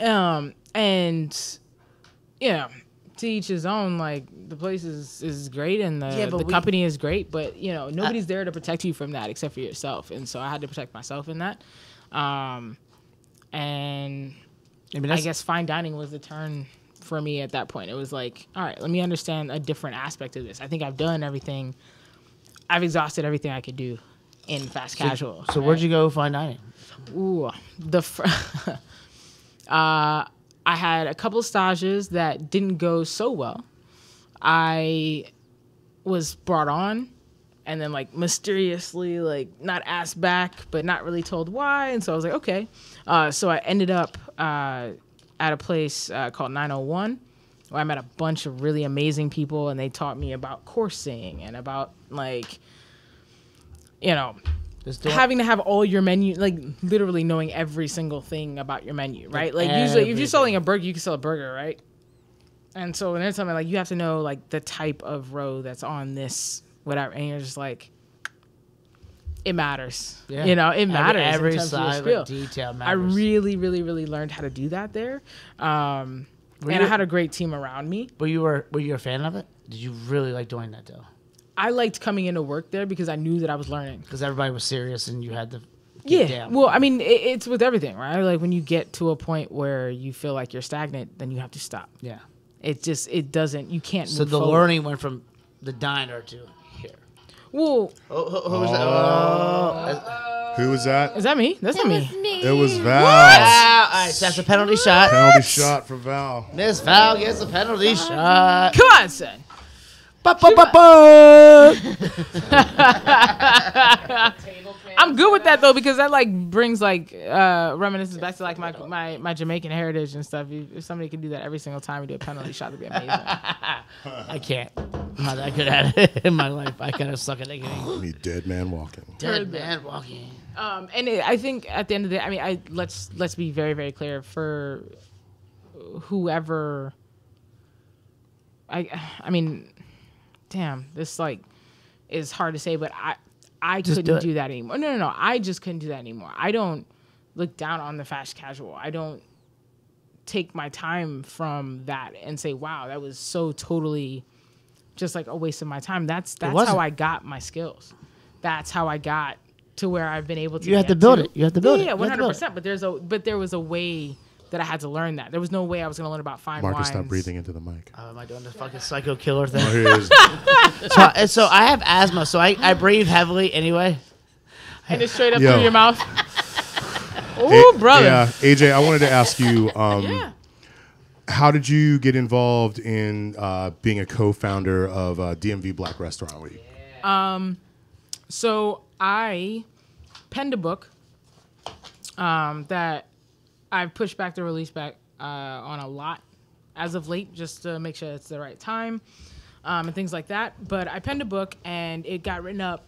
yeah. And yeah, to each his own. Like the place is great and the company is great, but you know nobody's there to protect you from that except for yourself. And so I had to protect myself in that. And I mean, I guess fine dining was the turn for me at that point. It was like, all right, let me understand a different aspect of this. I think I've done everything. I've exhausted everything I could do in fast casual. So where'd you go fine dining? Ooh, I had a couple of stages that didn't go so well. I was brought on and then like mysteriously like not asked back, but not really told why. And so I was like, okay. So I ended up at a place called 901 where I met a bunch of really amazing people and they taught me about coursing and about like, you know, having to have all your menu, like literally knowing every single thing about your menu, right? Like usually if you're selling a burger, you can sell a burger, right? And so when they're telling me like you have to know like the type of row that's on this, whatever, and you're just like, it matters. Yeah. You know, it matters. Every in terms of your silent skill. detail matters. I really, really, really learned how to do that there. And I had a great team around me. Were you a fan of it? Did you really like doing that though? I liked coming into work there because I knew that I was learning. Because everybody was serious and you had to get down. Well, I mean, it's with everything, right? Like when you get to a point where you feel like you're stagnant, then you have to stop. Yeah. It doesn't, you can't So move the forward. learning went from the diner to here. Well, Who was that? Who was that? is that me? That's not me. It was Val. All right, so that's a penalty shot. Penalty shot for Val. Miss Val gets a penalty shot. Come on, son. I'm good with that though because that like brings like reminiscences back to like my Jamaican heritage and stuff. If somebody could do that every single time we do a penalty shot, it'd be amazing. I can't. I'm not that good at it in my life. I kind of suck at that game. Me dead man walking. Dead man walking. I think at the end of the day, I mean, let's be very, very clear for whoever. I mean, damn, this like is hard to say, but I couldn't do that anymore. No. I just couldn't do that anymore. I don't look down on the fast casual. I don't take my time from that and say, wow, that was so totally just like a waste of my time. That's how I got my skills. That's how I got to where I've been able to. You have to build it. You have to build it. Yeah, 100%. But there was a way that I had to learn that. There was no way I was going to learn about fine Marcus, wines. stop breathing into the mic. Am I doing the fucking psycho killer thing? Oh, here it is. So I have asthma, so I breathe heavily anyway. And it's straight up Yo. through your mouth. Oh, brother. Yeah, AJ, I wanted to ask you, Yeah. how did you get involved in being a co-founder of DMV Black Restaurant Week? So I penned a book that I've pushed back the release back on a lot as of late, just to make sure it's the right time and things like that. But I penned a book and it got written up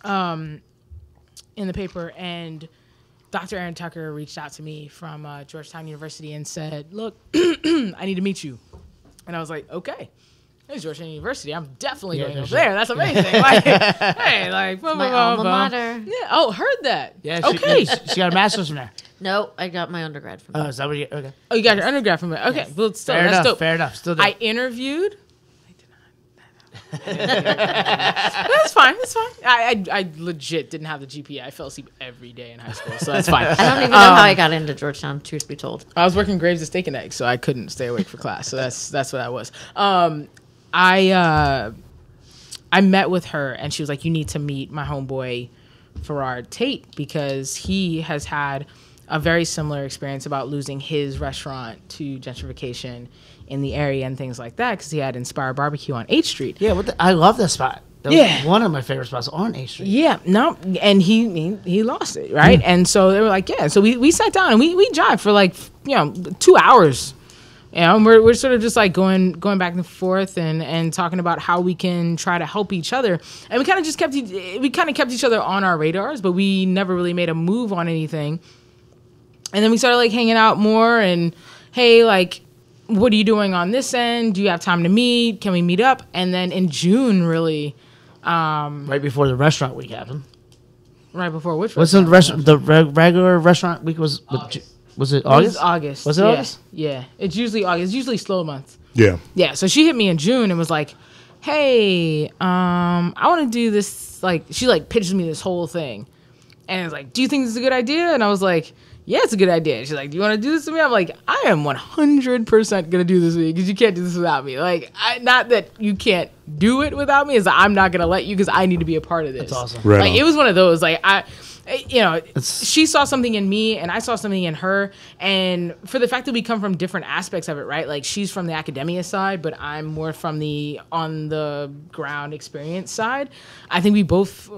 in the paper, and Dr. Aaron Tucker reached out to me from Georgetown University and said, look, I need to meet you. And I was like, okay. It's Georgetown University. I'm definitely going over there. That's amazing. Like, hey, like, boom, My boom, alma boom. mater. Yeah. Oh, heard that. Yeah. Okay. She got a master's from there. No, I got my undergrad from Oh, there. is that what you? Okay. Oh, you got your undergrad from it. Okay. Yes. Well, still, Fair that's enough. dope. Fair enough. Still dope. I interviewed. That's fine. That's fine. I legit didn't have the GPA. I fell asleep every day in high school, so that's fine. I don't even know how I got into Georgetown, truth be told. I was working Graves of Steak and Eggs, so I couldn't stay awake for class. So that's what that was. I met with her, and she was like, "You need to meet my homeboy Farrard Tate because he has had a very similar experience about losing his restaurant to gentrification in the area and things like that because he had Inspire Barbecue on 8th Street." Yeah. I love that spot. That was Yeah. one of my favorite spots on 8th Street. Yeah, no, and he lost it, right? And so they were like, yeah. So we sat down and we jived for like 2 hours. And we're sort of just like going back and forth and talking about how we can try to help each other. And we kind of just kept each other on our radars, but we never really made a move on anything. And then we started like hanging out more and, hey, like, what are you doing on this end? Do you have time to meet? Can we meet up? And then in June, really, Right before the restaurant week happened. right before which What's restaurant? the regular restaurant week was? Was it It was August? August. Was it Yeah. August? Yeah. It's usually August. It's usually slow months. Yeah. Yeah. So she hit me in June and was like, hey, I want to do this. Like, she like pitched me this whole thing. And I was like, do you think this is a good idea? And I was like, yeah, it's a good idea. She's like, do you want to do this with me? I'm like, I am 100% going to do this with you because you can't do this without me. Like, not that you can't do it without me, is that I'm not going to let you because I need to be a part of this. That's awesome. Right Like, on. it was one of those, like, she saw something in me and I saw something in her. And for the fact that we come from different aspects of it, right? Like, she's from the academia side, but I'm more from the on the ground experience side. I think we both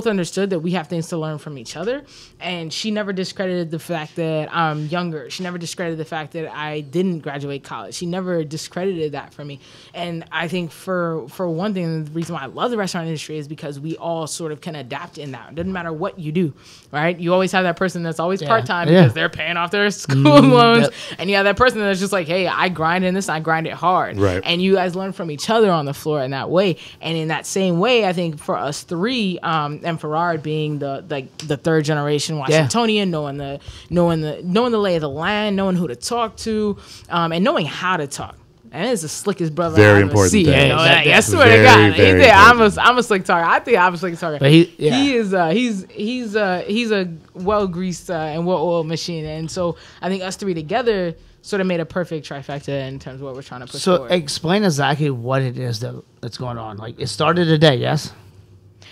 understood that we have things to learn from each other. And she never discredited the fact that I'm younger. She never discredited the fact that I didn't graduate college. She never discredited that for me. And I think for for one thing, the reason why I love the restaurant industry is because we all sort of can adapt in that. It doesn't matter what you do, right? You always have that person that's always part-time because they're paying off their school loans. Yep. And you have that person that's just like, hey, I grind in this, I grind it hard. Right. And you guys learn from each other on the floor in that way. And in that same way, I think for us three, and Farrar being the third generation Washingtonian, knowing the lay of the land, knowing who to talk to, and knowing how to talk. And it's the slickest brother Very I've important ever seen. thing. You know, I swear Very, to God, very I'm a slick talker. I think I'm a slick talker. But He's a well greased and well oiled machine, and so I think us three together sort of made a perfect trifecta in terms of what we're trying to push forward. So explain exactly what it is that's going on. Like, it started today, yes?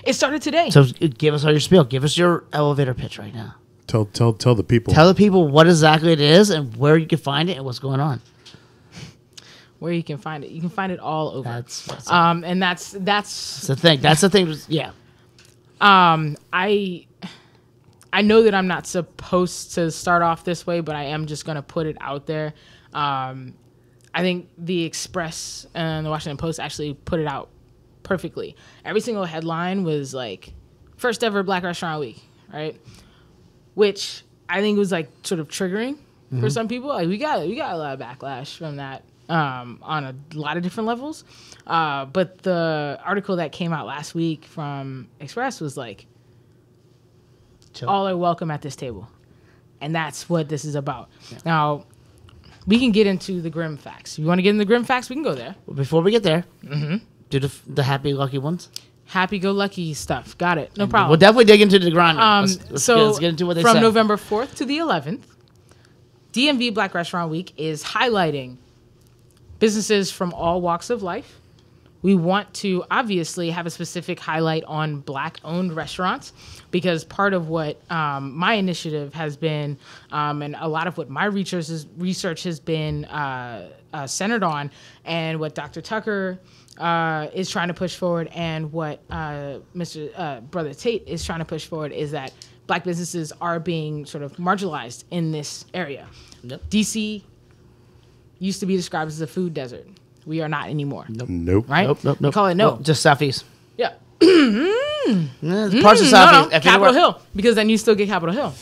It started today. So give us all your spiel. Give us your elevator pitch right now. Tell the people. Tell the people what exactly it is and where you can find it and what's going on. Where you can find it. You can find it all over. That's that's the thing. That's the thing. Yeah. I know that I'm not supposed to start off this way, but I am just going to put it out there. I think the Express and the Washington Post actually put it out perfectly. Every single headline was like, first ever Black Restaurant Week, right? Which I think was like sort of triggering for some people. Like we got a lot of backlash from that on a lot of different levels. But the article that came out last week from Express was like, all are welcome at this table. And that's what this is about. Yeah. Now, we can get into the grim facts. If you want to get into the grim facts, we can go there. Well, before we get there, do the happy-lucky ones. Happy-go-lucky stuff. Got it. No problem. We'll definitely dig into the grind. Let's get into what they from say. November 4th to the 11th, DMV Black Restaurant Week is highlighting businesses from all walks of life. We want to obviously have a specific highlight on Black-owned restaurants because part of what my initiative has been and a lot of what my research has been centered on and what Dr. Tucker is trying to push forward and what Brother Tate is trying to push forward is that Black businesses are being sort of marginalized in this area. Yep. DC used to be described as a food desert. We are not anymore. Nope. Right? Nope. We call it no. Well, just Southeast. Yeah. Parts of Southeast. No. Capitol Hill, because then you still get Capitol Hill.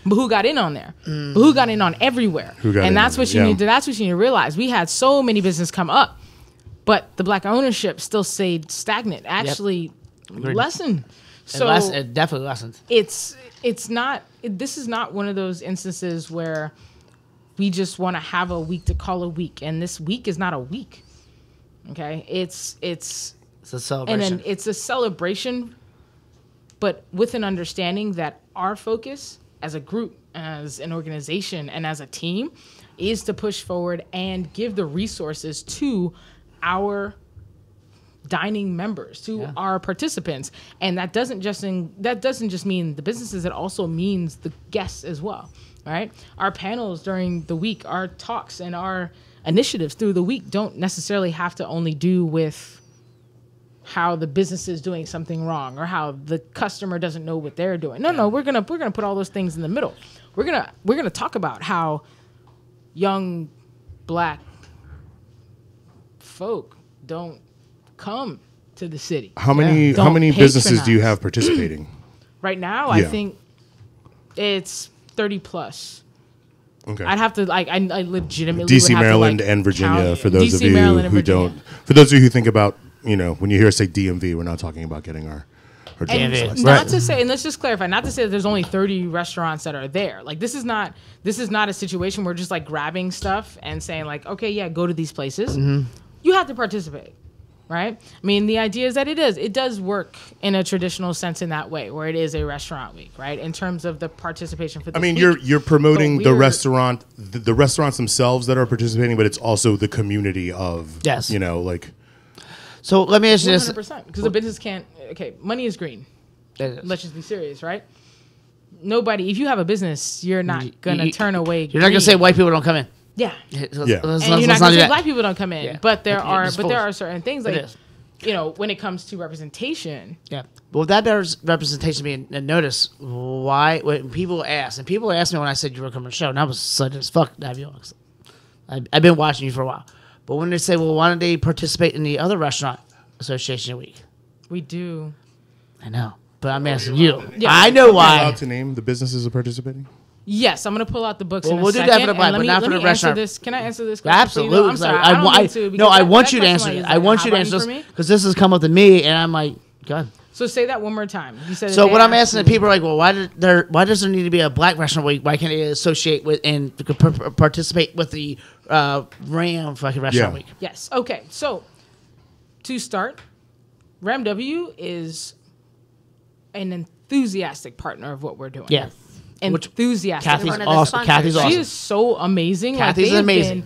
But who got in on there? But who got in on everywhere? That's what you need to realize. We had so many businesses come up, but the Black ownership still stayed stagnant. Actually, lessened. So it definitely lessened. It's not. This is not one of those instances where we just want to have a week to call a week, and this week is not a week. Okay, it's a celebration, and then it's a celebration, but with an understanding that our focus as a group, as an organization, and as a team is to push forward and give the resources to our dining members, to our participants, and that doesn't just mean the businesses. It also means the guests as well. Right? Our panels during the week, our talks and our initiatives through the week don't necessarily have to only do with how the business is doing something wrong or how the customer doesn't know what they're doing. No, we're gonna put all those things in the middle. We're gonna talk about how young Black folk don't come to the city. How many businesses do you have participating? Right now, I think it's 30 plus. Okay. I'd have to I legitimately DC, would have Maryland, to, and Virginia. count, for those DC, of you Maryland, who Virginia. don't, for those of you who think about, when you hear us say DMV, we're not talking about getting our and not to say, and let's just clarify, not to say that there's only 30 restaurants that are there. Like this is not a situation where we're just like grabbing stuff and saying like, okay, yeah, go to these places. Mm-hmm. You have to participate. Right? I mean, the idea is that it does work in a traditional sense in that way, where it is a restaurant week, right? In terms of the participation for this week. You're promoting the restaurant, the restaurants themselves that are participating, but it's also the community of, So let me ask you this. 100%, because the business can't, money is green. Let's just be serious, right? Nobody, if you have a business, you're not going to turn away You're not going to say white people don't come in. Yeah. And you're not going to say Black people don't come in. Yeah. But there are certain things like, when it comes to representation. Yeah. But with that representation being noticed, why, when people ask me when I said you were coming to the show, and I was excited as fuck to have you on. I've been watching you for a while. But when they say, well, why don't they participate in the other restaurant Association Week. We do. I know, but I'm asking you. Yeah. I know Are you why. allowed to name the businesses that are participating? Yes, I'm going to pull out the books Well, in a we'll do second. that for the and black, let but me, not for let the me answer restaurant. this. Can I answer this question? Absolutely. I'm sorry. I don't need to. No, I want you to that answer question it. is I like want you to hot answer button this for me. because this has come up to me, and I'm like, God. So say that one more time. You said. So they what I'm asked asking you- the people are like, well, why does there need to be a black restaurant week? Why can't they associate with and participate with the Ram fucking restaurant week? Yes. Okay. So to start, Ram W is an enthusiastic partner of what we're doing. Yeah. Enthusiastic. Kathy's one of the awesome. sponsors. Kathy's She awesome. She is so amazing. Kathy's they've amazing.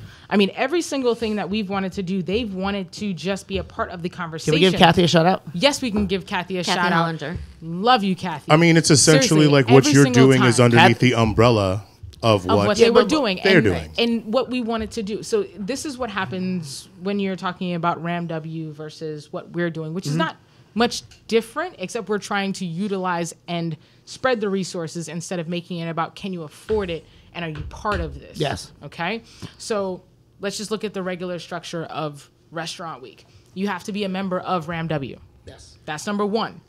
Every single thing that we've wanted to do, they've wanted to just be a part of the Can conversation. we give Kathy a shout out? Yes, we can give Kathy a Kathy shout Hollinger. out. Love you, Kathy. I mean, it's essentially Seriously, like what every you're single doing is time. underneath the umbrella of of what Yeah, they were but doing. they're and, doing. and what we wanted to do. So this is what happens when you're talking about Ram W versus what we're doing, which is not much different, except we're trying to utilize and spread the resources instead of making it about can you afford it and are you part of this? Yes. Okay. So let's just look at the regular structure of Restaurant Week. You have to be a member of Ram W. Yes. That's number one.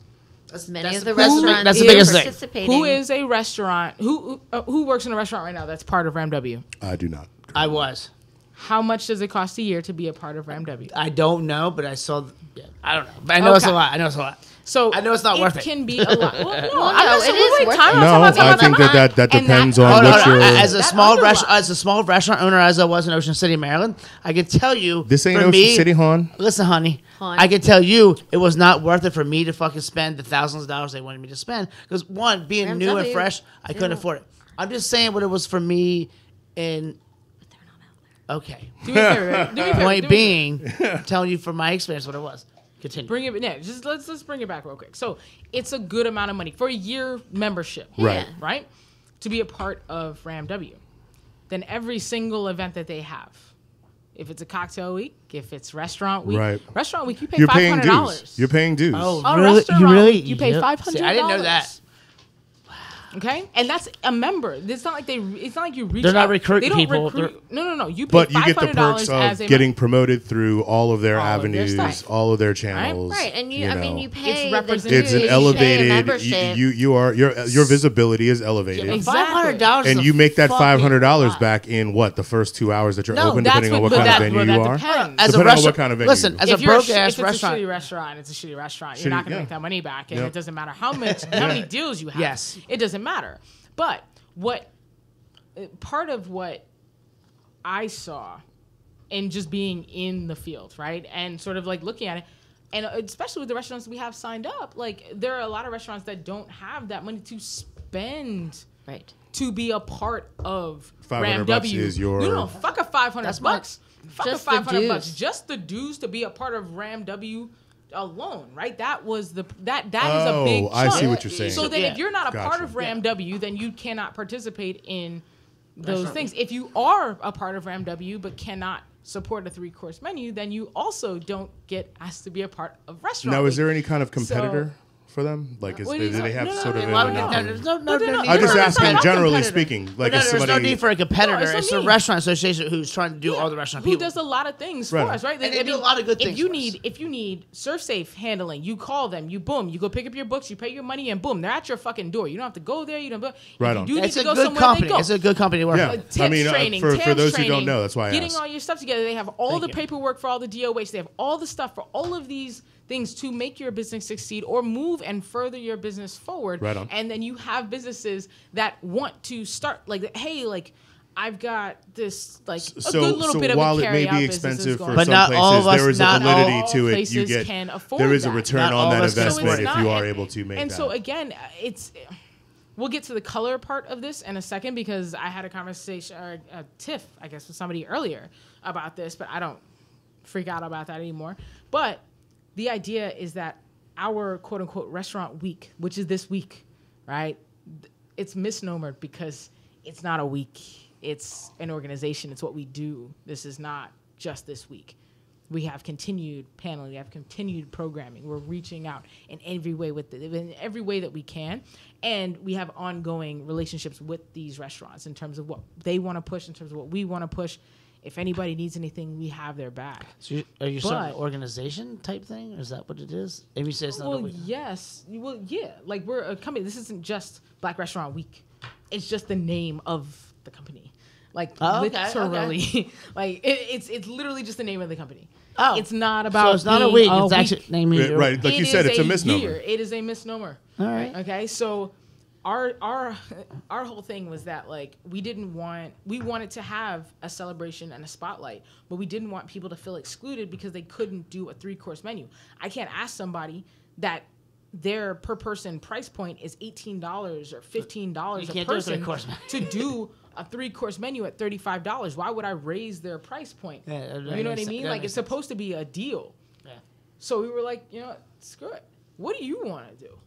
Many of the who- restaurants that's the biggest thing. participating. Who is a restaurant? Who works in a restaurant right now that's part of Ram W? I do not. I was. How much does it cost a year to be a part of Ram W? I don't know, but I saw. Yeah, I don't know, but I know it's a Okay. lot. I know it's a lot. So I know it's not worth it. It can be a lot. Well, no, no, it is worth it. No, I think that depends on Hold what on, you're. as a That small underlies. as a small restaurant owner, as I was in Ocean City, Maryland, I can tell you. This ain't for Ocean me, City, hon. Listen, honey, Hon. I can tell you it was not worth it for me to fucking spend the thousands of dollars they wanted me to spend. Because one, being Ram new and W, fresh, I couldn't yeah. afford it. I'm just saying what it was for me. In okay, Do me a favor. Do me a favor. point do me a favor. being, I'm telling you from my experience what it was. Continue. Bring it. Yeah, just let's bring it back real quick. So it's a good amount of money for a year membership, Right. Right, to be a part of Ram W. Then every single event that they have, if it's a cocktail week, if it's restaurant week, Right. restaurant week, you pay You're paying $500. dues. You're paying dues. Oh, A really? restaurant You really? week, you pay Yep. $500. See, I didn't know that. Okay, and that's a member. It's not like they. It's not like you reach. They're not out. recruiting They don't people. recruit. No. You pay But you get the $500 perks as of a getting promoted through all of their All of their avenues, stuff. all of their channels. Right, and you I mean, know. you pay represented. It's the an dues, you pay a elevated. membership. You are your visibility is elevated, Yeah, Exactly. $500, and is you make that fucking $500 lot. back in what the first 2 hours that you're No, open, that's depending on what but kind of that- venue but you that are. depends. As Depending a on restaurant, what kind of venue. listen, as a If you're broke if ass it's restaurant, a shitty restaurant, it's a shitty restaurant. You're Shitty- not going to yeah. make that money back, and Yep. it doesn't matter how many deals you have. Yes. It doesn't matter. But part of what I saw in just being in the field, right, and sort of like looking at it, and especially with the restaurants we have signed up, like there are a lot of restaurants that don't have that money to spend. Right. To be a part of $500 Ram W. is your- No, fuck a $500 That's my- bucks. Fuck Just a the $500 dues. just the dues to be a part of Ram W alone, right? That was that is Oh, a big I chunk. see what you're saying. So then Yeah. if you're not a part Gotcha. of Ram W, then you cannot participate in those things. If you are a part of Ram W but cannot support a 3-course menu, then you also don't get asked to be a part of restaurant. Now, is Week. there any kind of competitor for them? Like, What do you do they say? have No, sort of? no, an- no, there's no No, need I'm for just a asking, competitor. generally speaking, like No, if there's no somebody. need for a competitor. No, it's no it's the need. restaurant association who's trying to do all the restaurant who people. does a lot of things Right. for us, right? And they do a lot of good things If you for us. need serve safe handling, you call them, you go pick up your books, you pay your money, and boom, they're at your fucking door. You don't have to go there. You don't. If Right you on. do need It's to a go good somewhere, company. they go. It's a good company to work Yeah. with. Tips I mean, training, for TAMS those who training, don't know, that's why I getting asked. all your stuff together. They have all Thank the you. paperwork for all the DOH. They have all the stuff for all of these things to make your business succeed or move and further your business forward. Right on. And then you have businesses that want to start like, hey, like I've got this like a good little bit of while a it may carry-out be business expensive for going. But some not all places, of us- there is a not validity all to it. You places get can afford there is a that. return Not all on of that us can investment afford if it. you not- are able to make and that. so again, we'll get to the color part of this in a second because I had a conversation or a tiff, I guess, with somebody earlier about this, but I don't freak out about that anymore. But the idea is that our quote unquote restaurant week, which is this week, right? It's misnomered because it's not a week. It's an organization. It's what we do. This is not just this week. We have continued paneling. We have continued programming. We're reaching out in every way in every way that we can, and we have ongoing relationships with these restaurants in terms of what they want to push, in terms of what we want to push, If anybody needs anything, we have their back. So are you starting an But- organization type thing? Or is that what it is? If you say it's not Well, a week. yes. Well, yeah. Like, we're a company. This isn't just Black Restaurant Week. It's just the name of the company. Like, Oh, okay, literally. Like, it's literally just the name of the company. Oh. It's not about So it's not a being week. It's actually naming Right, your right. Like you said, it's a misnomer. Year. It is a misnomer. All right. Okay, so our whole thing was that, like, we wanted to have a celebration and a spotlight, but we didn't want people to feel excluded because they couldn't do a 3-course menu. I can't ask somebody that their per person price point is $18 or $15 a can't do a person 3-course menu. to do a 3-course menu at $35. Why would I raise their price point? Yeah, that you know what I makes- mean? that Like, makes it's sense. supposed to be a deal. Yeah. So we were like, you know what? Screw it. What do you want to do?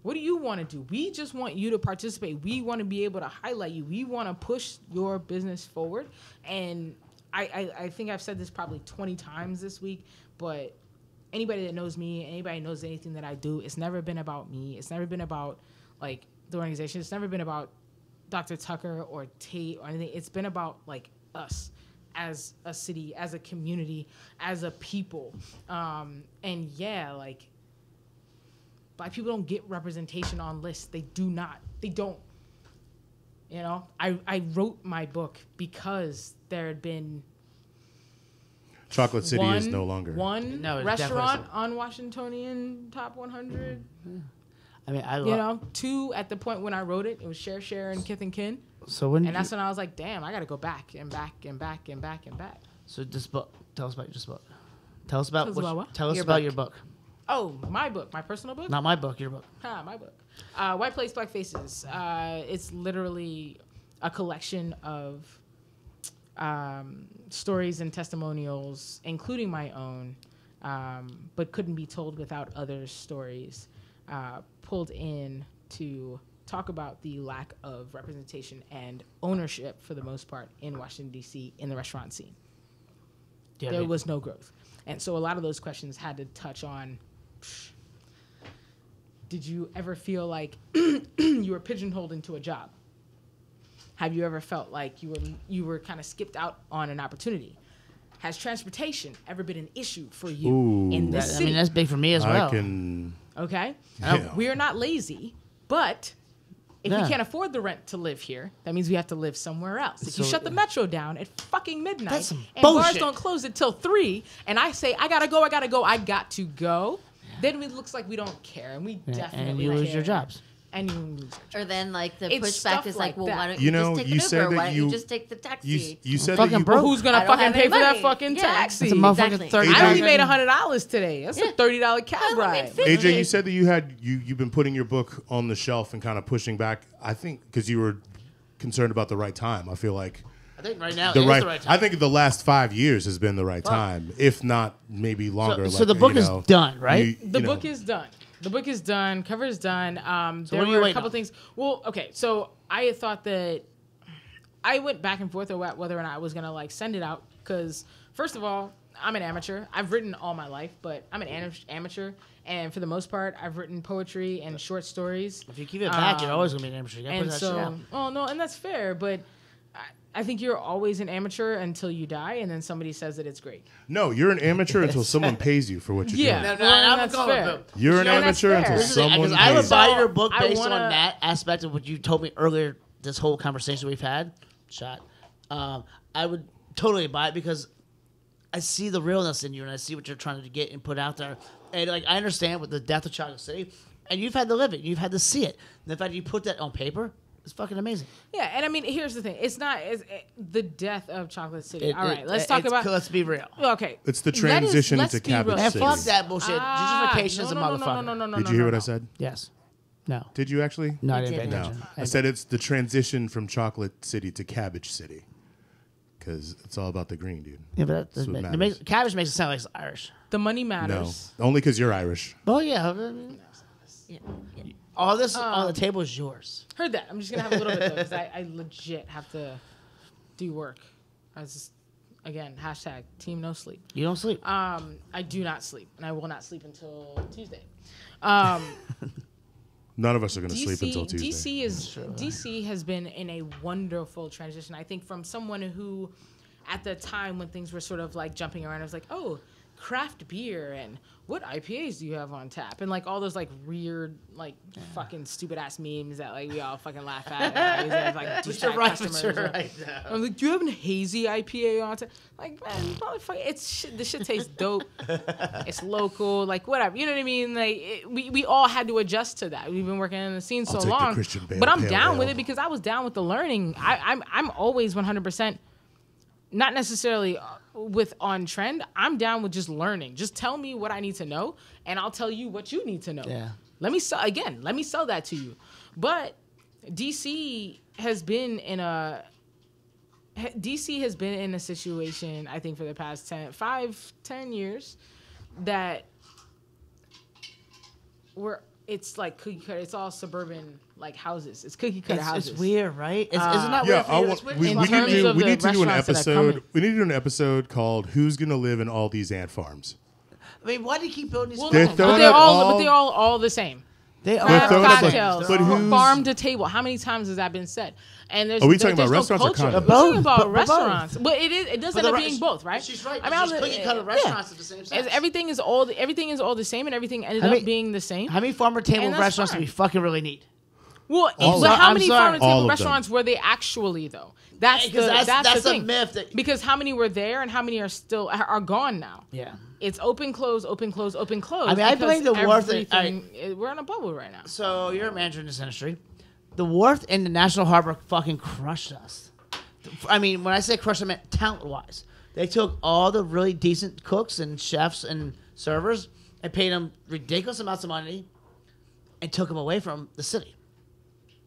What do you want to do? We just want you to participate. We want to be able to highlight you. We want to push your business forward. And I think I've said this probably 20 times this week, but anybody that knows me, anybody that knows anything that I do, it's never been about me. It's never been about, like, the organization. It's never been about Dr. Tucker or Tate or anything. It's been about, like, us as a city, as a community, as a people. And yeah, like, Black people don't get representation on lists. They do not. They don't. You know, I wrote my book because there had been Chocolate City is no longer. one No, it restaurant definitely on Washingtonian Top 100. I mean, I You know, 2 at the point when I wrote it. It was Share, and Kith and Kin. So when And that's when I was like, damn, I got to go back and back and back and back and back. So this book. Tell us about this book. Tell us about Tell us about what? Tell us Your about book. your book. Oh, my book, my personal book? Not my book. Your book. My book. White Place, Black Faces. It's literally a collection of stories and testimonials, including my own, but couldn't be told without others' stories, pulled in to talk about the lack of representation and ownership, for the most part, in Washington, D.C. in the restaurant scene. Do you have There any- was no growth. And so a lot of those questions had to touch on, did you ever feel like you were pigeonholed into a job? Have you ever felt like you were kind of skipped out on an opportunity? Has transportation ever been an issue for you Ooh. in this I city? mean, that's big for me as well. I can. Okay? Yeah. We are not lazy, but if Yeah. we can't afford the rent to live here, that means we have to live somewhere else. If you So- shut the metro down at fucking midnight That's some and bars bullshit. don't close until 3, and I say, I got to go, then it looks like we don't care, and we Yeah, definitely and you lose your care. jobs. And you lose your job. Or then, like, the It's pushback stuff is like like, well, that. why don't You you, know, just take you an said Uber? that Why don't you- you just take the taxi? You said Fucking that you. broke. Who's gonna I don't fucking have pay any for that money. fucking Yeah. taxi? It's a motherfucking Exactly. 30. I only AJ made $100 today. That's Yeah. a $30 cab I only made ride. 50. AJ, you said that you've been putting your book on the shelf and kind of pushing back. I think because you were concerned about the right time. I feel like I think right now the is right. the right time. I think the last 5 years has been the right time, if not maybe longer. So the book is done, right? The book is done. The book is done. Cover is done. So There what are you were a waiting couple on? things. Well, okay. So I had thought that I went back and forth about whether or not I was gonna like send it out because first of all, I'm an amateur. I've written all my life, but I'm an amateur, and for the most part, I've written poetry and short stories. If you keep it back, you're always gonna be an amateur. You gotta put And that shit out. so, well, no, and that's fair, but I think you're always an amateur until you die, and then somebody says that it's great. No, you're an amateur until someone pays you for what you're Yeah. doing. No, Well, I'm that's going fair. with it. You're an Yeah, that's amateur fair. until This is Because someone I would pays you. buy So, your book I based wanna- on that aspect of what you told me earlier. This whole conversation we've had, I would totally buy it because I see the realness in you and I see what you're trying to get and put out there. And like I understand with the death of Chocolate City, and you've had to live it, you've had to see it. And the fact that you put that on paper is fucking amazing. Yeah, and I mean, here's the thing: it's not the death of Chocolate City. All right, let's talk about. Let's be real. Okay, It's the Let us- transition let's into be real. Cabbage Man, City. fuck that bullshit. Gentrification is a motherfucker. No, Did you hear what I said? Yes. No. Did you actually? No, I I didn't pay didn't. attention. No. I said it's the transition from Chocolate City to Cabbage City. Because it's all about the green, dude. Yeah, but That's what that matters. cabbage makes it sound like it's Irish. The money No. matters. Only because you're Irish. Oh yeah. Yeah. All this on the table is yours. Heard that. I'm just gonna have a little bit though, because I legit have to do work. I was just, again, hashtag team no sleep. You don't sleep. I do not sleep, and I will not sleep until Tuesday. None of us are going to sleep until Tuesday. DC has been in a wonderful transition. I think from someone who at the time when things were sort of like jumping around, it was like, oh, craft beer and what IPAs do you have on tap? And like all those like weird, like fucking stupid ass memes that like we all fucking laugh at. And have, like, Mr. Right, Mr. Right now. I'm like, do you have a hazy IPA on tap? Like, man, the shit tastes dope. It's local, like whatever. You know what I mean? Like we all had to adjust to that. We've been working in the scene so long, but I'm down with it because I was down with the learning. I'm always 100%. Not necessarily with on trend. I'm down with just learning. Just tell me what I need to know, and I'll tell you what you need to know. Yeah. Let me sell that to you. But DC has been in a situation, I think, for the past 10 years that it's like cookie cutter. It's all suburban like houses. It's cookie cutter houses. It's weird, right? Isn't that weird? We need to do an episode. We need to do an episode called "Who's Gonna Live in All These Ant Farms." I mean, why do you keep building these? Well, They're but they're all the same. They are cocktails, but who's- farm to table. How many times has that been said? And there's Are we talking there's about no restaurants or culture. condos? We're talking Both. about restaurants. But it does end up being both, right? She's right. I mean, She's cookie cutter restaurants at the same size. everything is all the same, and everything ended up being the same. How many farmer table And that's restaurants do fine. we fucking really need? Well, All but of how them. many I'm sorry. farm to All table of them. restaurants were they actually though? That's That's the a thing. myth that- Because how many were there and how many are gone now? Yeah. It's open, close, open, close, open, close. I mean, I blame the wharf. We're in a bubble right now. So you're a manager in this industry. The wharf and the National Harbor fucking crushed us. I mean, when I say crushed, I meant talent-wise. They took all the really decent cooks and chefs and servers and paid them ridiculous amounts of money and took them away from the city.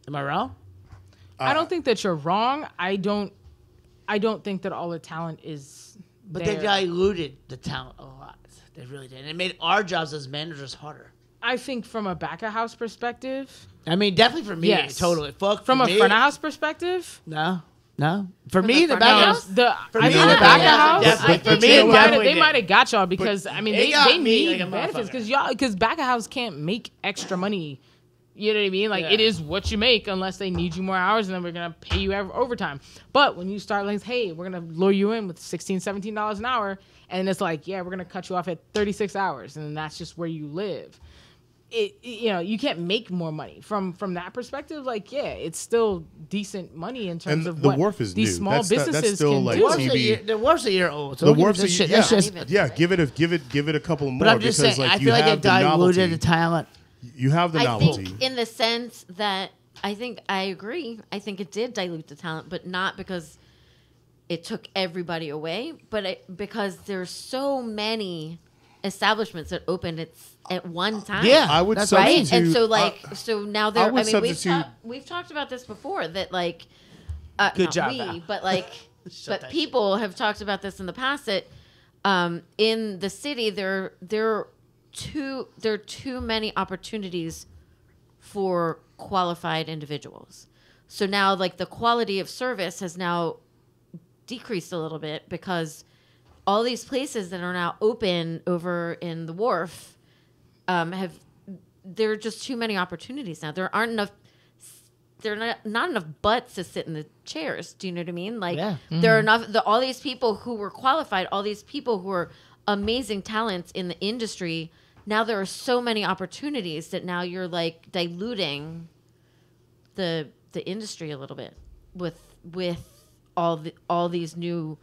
Am I wrong? I don't think that you're wrong. I don't think that all the talent is But there. they diluted the talent a lot. They really did. And it made our jobs as managers harder. I think from a back of house perspective. I mean, definitely for me, Yes. totally. Fuck From for a me, front of house perspective. No. For me, the front back of house. For I me, think the the back of house, house. definitely. But For me, you know what? They might have got y'all because I mean it got they me need like a benefits motherfucker. because back of house can't make extra money. You know what I mean? Like Yeah. it is what you make unless they need you more hours and then we're gonna pay you overtime. But when you start like, hey, we're gonna lure you in with $16, $17 an hour, and it's like, yeah, we're gonna cut you off at 36 hours, and then that's just where you live. You can't make more money from that perspective. Like, yeah, it's still decent money in terms And of the what wharf is these new. small That's businesses still can like do. TV. The wharf's a year old. So The don't give wharf's this a, shit. yeah, That's just, give it a couple more. but I'm just because, saying, like, I feel like it diluted novelty. the talent. You have the I novelty. think in the sense that I agree. I think it did dilute the talent, but not because it took everybody away, but because there's so many establishments that opened at one time. Yeah, I would that's substitute. Right, and so so now there. I would substitute- we've talked about this before. That like, Good not job, we, Val. but like, Shut but that people have talked about this in the past. That in the city there are too many opportunities for qualified individuals. So now, like, the quality of service has now decreased a little bit because all these places that are now open over in the wharf there are just too many opportunities now. There aren't enough. There are not enough butts to sit in the chairs. Do you know what I mean? Like, there are enough. All these people who were qualified, all these people who are amazing talents in the industry. Now there are so many opportunities that now you're like diluting the industry a little bit with all these new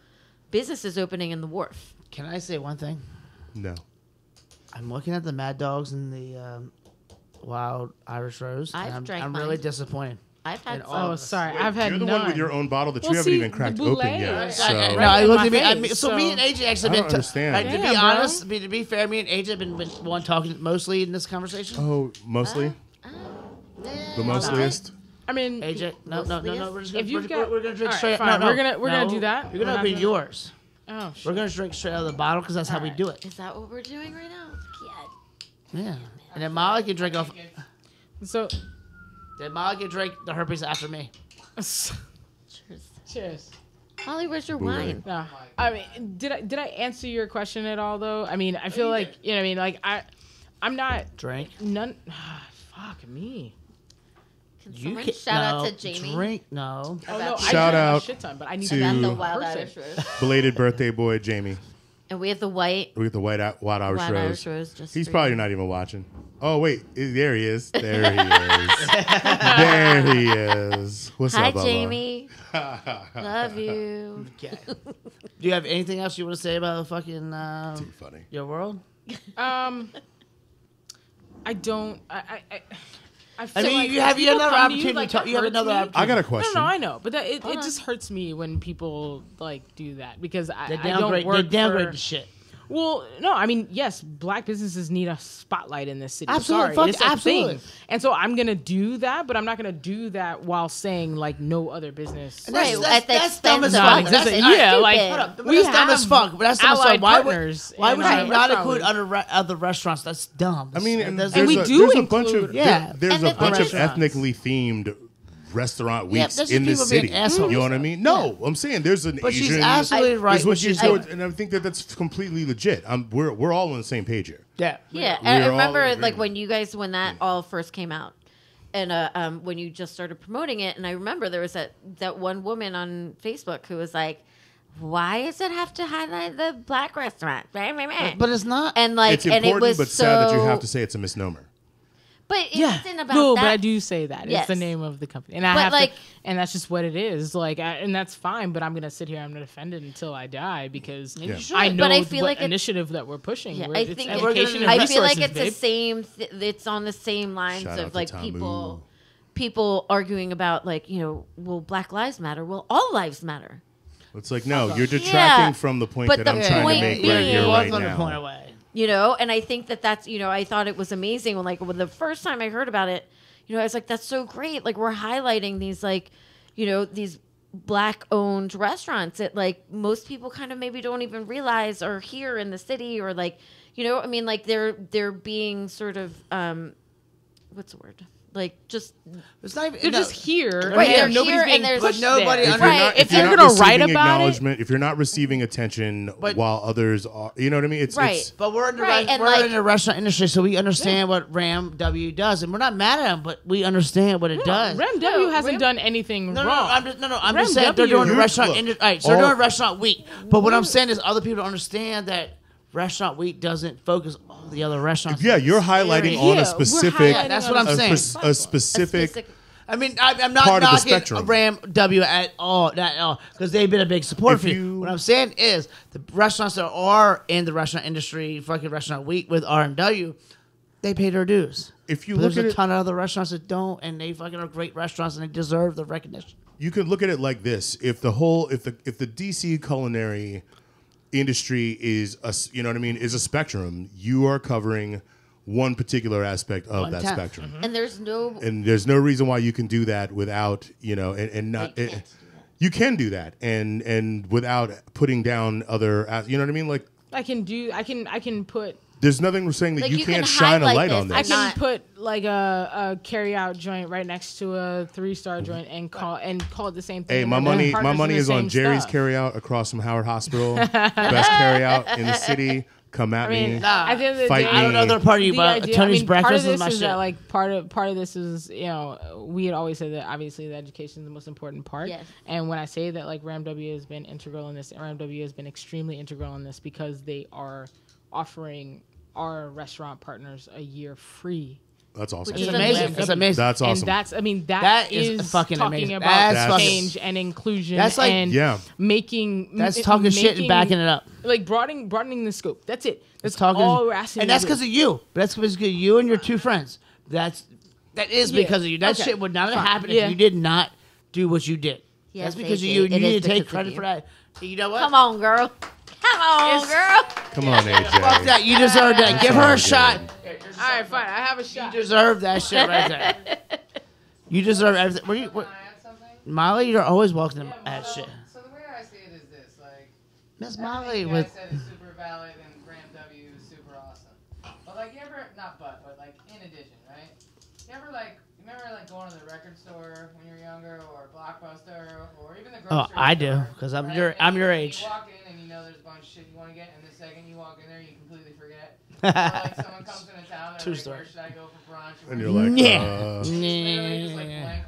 businesses opening in the wharf. Can I say one thing? No. I'm looking at the Mad Dogs and the Wild Irish Rose. I've and drank I'm mine. really disappointed. I've had And some. all Oh, of us. sorry, I've had You're the none. one with your own bottle that Well, you haven't see, even the cracked Boulay, open yet. right? So. I- No, I in looked my at me. face, So me and AJ actually I been. don't understand. Like, to Damn, be bro. honest, to be fair, me and AJ have been one talking mostly in this conversation. Oh, mostly? The mostliest? I mean, AJ, no. We're just If gonna, you've got- we're gonna drink all right, straight. fine, No, we're gonna do that. You're gonna We're open not yours. oh, shit. We're gonna drink straight out of the bottle because that's how we do it. Is that what we're doing right now? Yeah. Yeah. And then Molly can drink off. So, Then Molly can drink the herpes after me. cheers. Holly, where's your Boulay. wine? No, I mean, did I answer your question at all though? I mean, I feel like you know what I mean. Like I'm not Drink. none. Fuck me. Can You someone can, shout out no, to Jamie? Drink, no. Oh no, I Shout drink a out shit ton, but I need to- About the to Wild person. Irish Rose. Belated birthday boy, Jamie. And we have the white We got the Wild Irish Wild Rose. Irish Rose. Just He's for probably you. not even watching. Oh, wait. There he is. There he is. There he is. What's Hi, up, Bubba? Jamie. Love you. Okay. Do you have anything else you want to say about the fucking Too funny. your world? I don't. I feel I mean, like you have people another come to you, opportunity. like, to talk. that You have hurts another me. opportunity. I got a No, question. no, I know, but it Hold on. just hurts me when people like do that because They I don't downgrade. They work downgrade for. the shit. Well, no, I mean, yes, black businesses need a spotlight in this city. Absolutely, Sorry, fuck, it's a absolutely. thing. And so I'm gonna do that, but I'm not gonna do that while saying like no other business. And that's- Right, that's- at the that's dumb expense as of fuck. others. That's- That's yeah, stupid. like Hold up, but we that's dumb have as fuck. But that's dumb as fuck. allied Why would partners why in would our you not restaurant include league. other restaurants? That's dumb. I mean, and That's- there's, we a, do there's a bunch of include- Yeah. there's And a the bunch thing of is- ethnically themed restaurant weeks that's in just this people being city. assholes. You know what I mean? No, I'm saying there's an But Asian. she's absolutely right. There's what What she's she's doing, and I think that's completely legit. We're all on the same page here. Yeah. Yeah, We and I are all remember in like agreement. when that all first came out, and when you just started promoting it, and I remember there was that one woman on Facebook who was like, "Why does it have to highlight the black restaurant?" But it's not. And like, It's and important, it was but so. sad that you have to say it's a misnomer. But it Yeah. wasn't about No, that. but I do say that. Yes. It's the name of the company. And I But, have like- to, and that's just what it is. Like, and that's fine, but I'm going to sit here, I'm going to defend it until I die because you should. I know But I feel what like it- initiative that we're pushing. Yeah, We're- I it's think education and I feel like resources, it's babe. the same. It's on the same lines Shout out of to like Tamu. people arguing about like will Black Lives Matter? Well, all lives matter. It's like no, you're detracting Yeah. from the point But that the I'm trying to point make being- right here, You're right on the point now. away. And I think that's I thought it was amazing when the first time I heard about it, I was like, that's so great. Like we're highlighting these like, these black owned restaurants that like most people kind of maybe don't even realize are here in the city or like, I mean like they're being sort of what's the word? Like just It's not even. They're just here. Right, and they're nobody's here being and there's- pushed But nobody there. under- Right. If you're you're not gonna write receiving about it, acknowledgement, if you're not receiving attention But- while others are, you know what I mean? It's Right. But we're in the Right, and we're like- in the restaurant industry, so we understand what Ram W does, and we're not mad at him, but we understand what it does. Ram No, W hasn't Ram- done anything No, wrong. I'm Ram just saying they're W. doing the You're- restaurant look, industry. All right, so they're all- doing restaurant week. But what I'm saying is other people don't understand that restaurant week doesn't focus on the other restaurants. yeah, in you're this highlighting area. on Yeah, a we're specific, highlighting That's on what I'm a saying. a specific. I mean, I'm not part of the knocking spectrum. Ram W at all, because they've been a big supporter If for you. you- What I'm saying is the restaurants that are in the restaurant industry, fucking restaurant week with RM&W, they pay their dues. If you But look there's at a it, ton of other restaurants that don't, and they fucking are great restaurants, and they deserve the recognition. you could look at it like this: if the DC culinary industry is you know what I mean, is a spectrum, you are covering one particular aspect of that 1/10. spectrum. and there's no And there's no reason why you can do that without, and not. You can't do that. You can do that, and without putting down other, you know what I mean? Like, I can put there's nothing saying that Like, you you can't can shine a highlight light on this. I this. can Not- put like a carry out joint right next to a 3-star joint and call it the same thing. Hey, and my they're money partners in the is on same Jerry's stuff. Carryout across from Howard Hospital. Best carryout in the city. Come at I mean, me. at the end of the Fight day, me. I don't know their party, the but idea- Tony's part of breakfast is this my is shit. that like part of this is we had always said that obviously the education is the most important part. Yes. And when I say that like Ram W has been integral in this, Ram W has been extremely integral in this because they are offering our restaurant partners a year free. That's awesome. Which It's is amazing. It's amazing. That's awesome. And that's, I mean, That is is fucking talking amazing. about That's fucking- change and inclusion. That's like- and Yeah. making That's talking shit and backing it up. Like broadening the scope. That's it. That's Talking, all we're asking. and you that's to because do. of you. But that's because of you and your two friends. That is Yeah. because of you. That Okay. shit would not have Fine. happened Yeah. if you did not do what you did. Yes, that's because of AJ, you, and you it need is to take because of credit you. for that. You know what? Come on, girl. Come on, girl. Come on, AJ. Fuck that. You deserve that. Give her a shot. All right, fine. I have a shot. You deserve that shit right there. You deserve everything. Can I add something? Molly, you're always welcome to add shit. So the way I see it is this, like, Miss everything Molly you with guys said is super valid and Ram W is super awesome. But like, you ever, not but like, in addition, right? You ever like, you remember like going to the record store when you were younger, or Blockbuster, or even the grocery store? I do, 'cause I'm right? your- And I'm your you age. You walk in and you know there's a bunch of shit you want to get, and the second you walk in there, you completely forget. Or like someone comes into town, True they're like, story. where should I go for brunch? And you're like, Yeah. Literally just like blank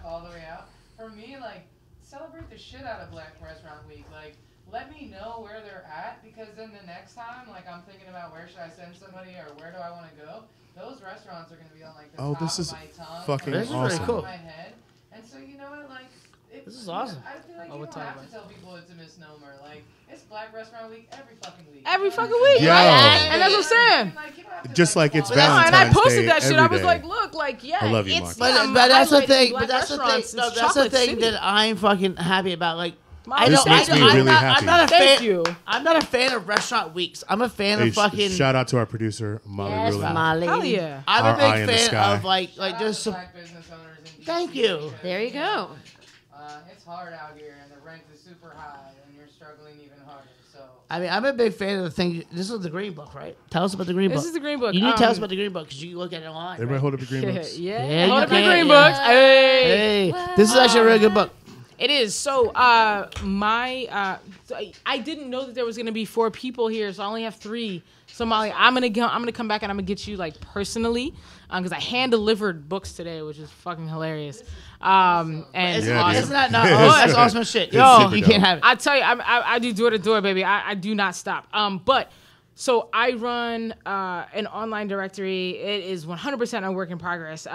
celebrate the shit out of Black Restaurant Week. Like, let me know where they're at, because then the next time, like, I'm thinking about where should I send somebody or where do I want to go. Those restaurants are going to be on like the top this is of my tongue, fucking or This is the really top cool. of my head. And so you know what, like, This is awesome. I feel like you don't have to tell people it's a misnomer. Like, it's Black Restaurant Week every fucking week. Every fucking week. Yo. Right? And that's what I'm saying. Like, you don't have to, Just like it's follow- Valentine's And I posted Day that shit. I every was day. like, look, like, yeah, I love you, it's Mark. But that's the highlighting thing. Black But that's the thing. restaurants. No, It's that's the Chocolate thing City. that I'm fucking happy about. Like, Molly, This makes me really happy. I'm not a Thank fan. you. I'm not a fan of restaurant weeks. I'm a fan Hey, of fucking. shout out to our producer, Molly Yes, Ruling. Molly. Hell yeah. I'm Our a eye big in the fan sky. of like Shout out just. to Black business owners in DC. Thank you. because, There you go. It's hard out here, and the rent is super high, and you're struggling even harder. So I mean, I'm a big fan of the thing. This is the Green Book, right? Tell us about the Green Book. This is the Green Book. You need to tell us about the Green Book because you can look at it online. Everybody right? hold up your green books. Yeah, Yeah, hold you up your can, green yeah. books. Hey. Hey, this is actually a really good book. It is. So, I didn't know that there was gonna be 4 people here, so I only have 3. So, Molly, I'm gonna come back and I'm gonna get you like personally, because I hand delivered books today, which is fucking hilarious. And It's, Yeah, dude. it's not that's awesome as shit. It's Yo, super you can't dope. have it. I tell you, I do door to door, baby. I do not stop. But so I run an online directory. It is 100% a work in progress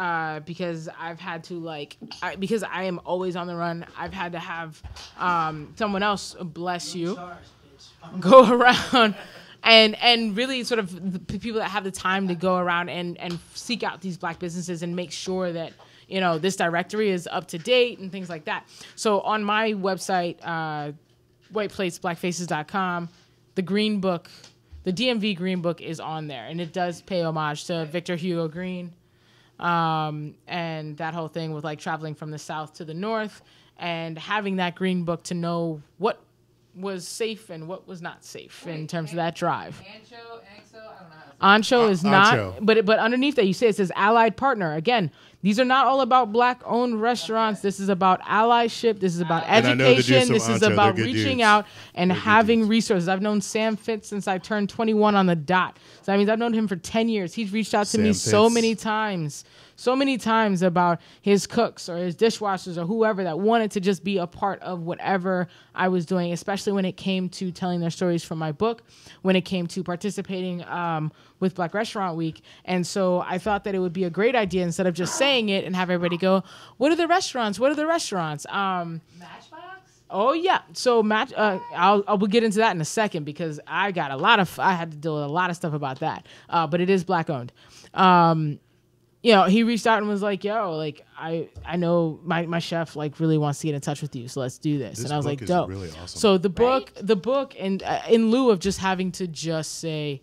because I've had to because I am always on the run. I've had to have someone else, bless you, go around. And really sort of the people that have the time to go around and seek out these Black businesses and make sure that, you know, this directory is up to date and things like that. So on my website, whiteplatesblackfaces.com, the Green Book, the DMV Green Book is on there. And it does pay homage to Victor Hugo Green and that whole thing with like traveling from the South to the North and having that Green Book to know what was safe and what was not safe in terms of that drive. Ancho, I don't know how to say Ancho is not, Ancho. but underneath that you say it says allied partner. Again, these are not all about Black-owned restaurants. This is about allyship. This is about And I know the dudes education. from This is Ancho, about they're good reaching dudes. out and They're good having dudes. resources. I've known Sam Fitz since I turned 21 on the dot. So that means I've known him for 10 years. He's reached out to me Sam so Fitz. many times about his cooks or his dishwashers or whoever that wanted to just be a part of whatever I was doing, especially when it came to telling their stories from my book, when it came to participating with Black Restaurant Week. And so I thought that it would be a great idea, instead of just saying it and have everybody go, what are the restaurants? What are the restaurants? Matchbox? Oh yeah. So we'll get into that in a second because I had to deal with a lot of stuff about that. But it is Black owned. You know, he reached out and was like, yo, like I know my chef like really wants to get in touch with you, so let's do this. This And I was book like, is dope. really awesome. So the book and in lieu of just having to just say,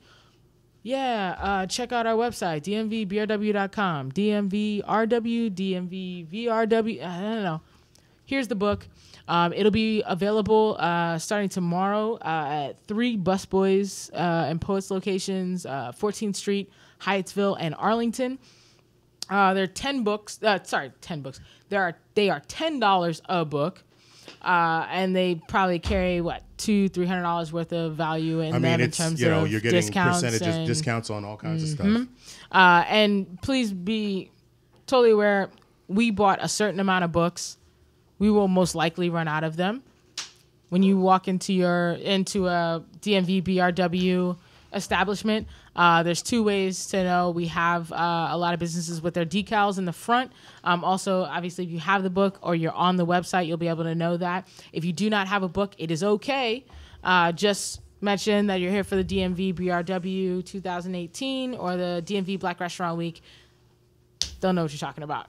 yeah, check out our website, dmvbrw.com, dmvrw, dmvvrw, I don't know. Here's the book. It'll be available starting tomorrow at 3 Busboys and Poets locations, 14th Street, Hyattsville, and Arlington. They're 10 books. 10 books. They are $10 a book, and they probably carry $200-300 worth of value in them in terms of you're getting discounts percentages, and, discounts on all kinds of stuff. and please be totally aware, we bought a certain amount of books. We will most likely run out of them. When you walk into a DMV BRW establishment, there's 2 ways to know. We have a lot of businesses with their decals in the front. Also, obviously, if you have the book or you're on the website, you'll be able to know that. If you do not have a book, it is okay. Just mention that you're here for the DMV BRW 2018 or the DMV Black Restaurant Week. They'll know what you're talking about.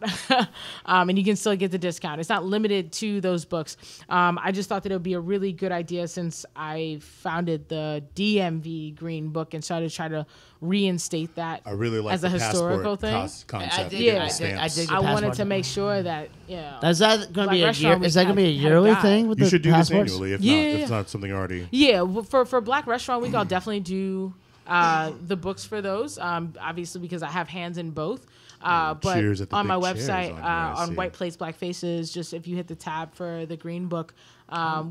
And you can still get the discount. It's not limited to those books. I just thought that it would be a really good idea, since I founded the DMV Green Book and started to try to reinstate that I really like as a the historical passport thing. concept. I dig getting it. the I dig stamps. the I wanted passport. to make sure that, you know. Is that going to be Black a year? Restaurant Is that going to be a Week had yearly died. thing with You the should do passports? this annually, if Yeah, not, yeah, if yeah. it's not something already. Yeah, well, for Black Restaurant Week, I'll definitely do the books for those, obviously because I have hands in both. But Cheers at the on my big chairs website, on here, I on see. White Plates, Black Faces, just if you hit the tab for the green book,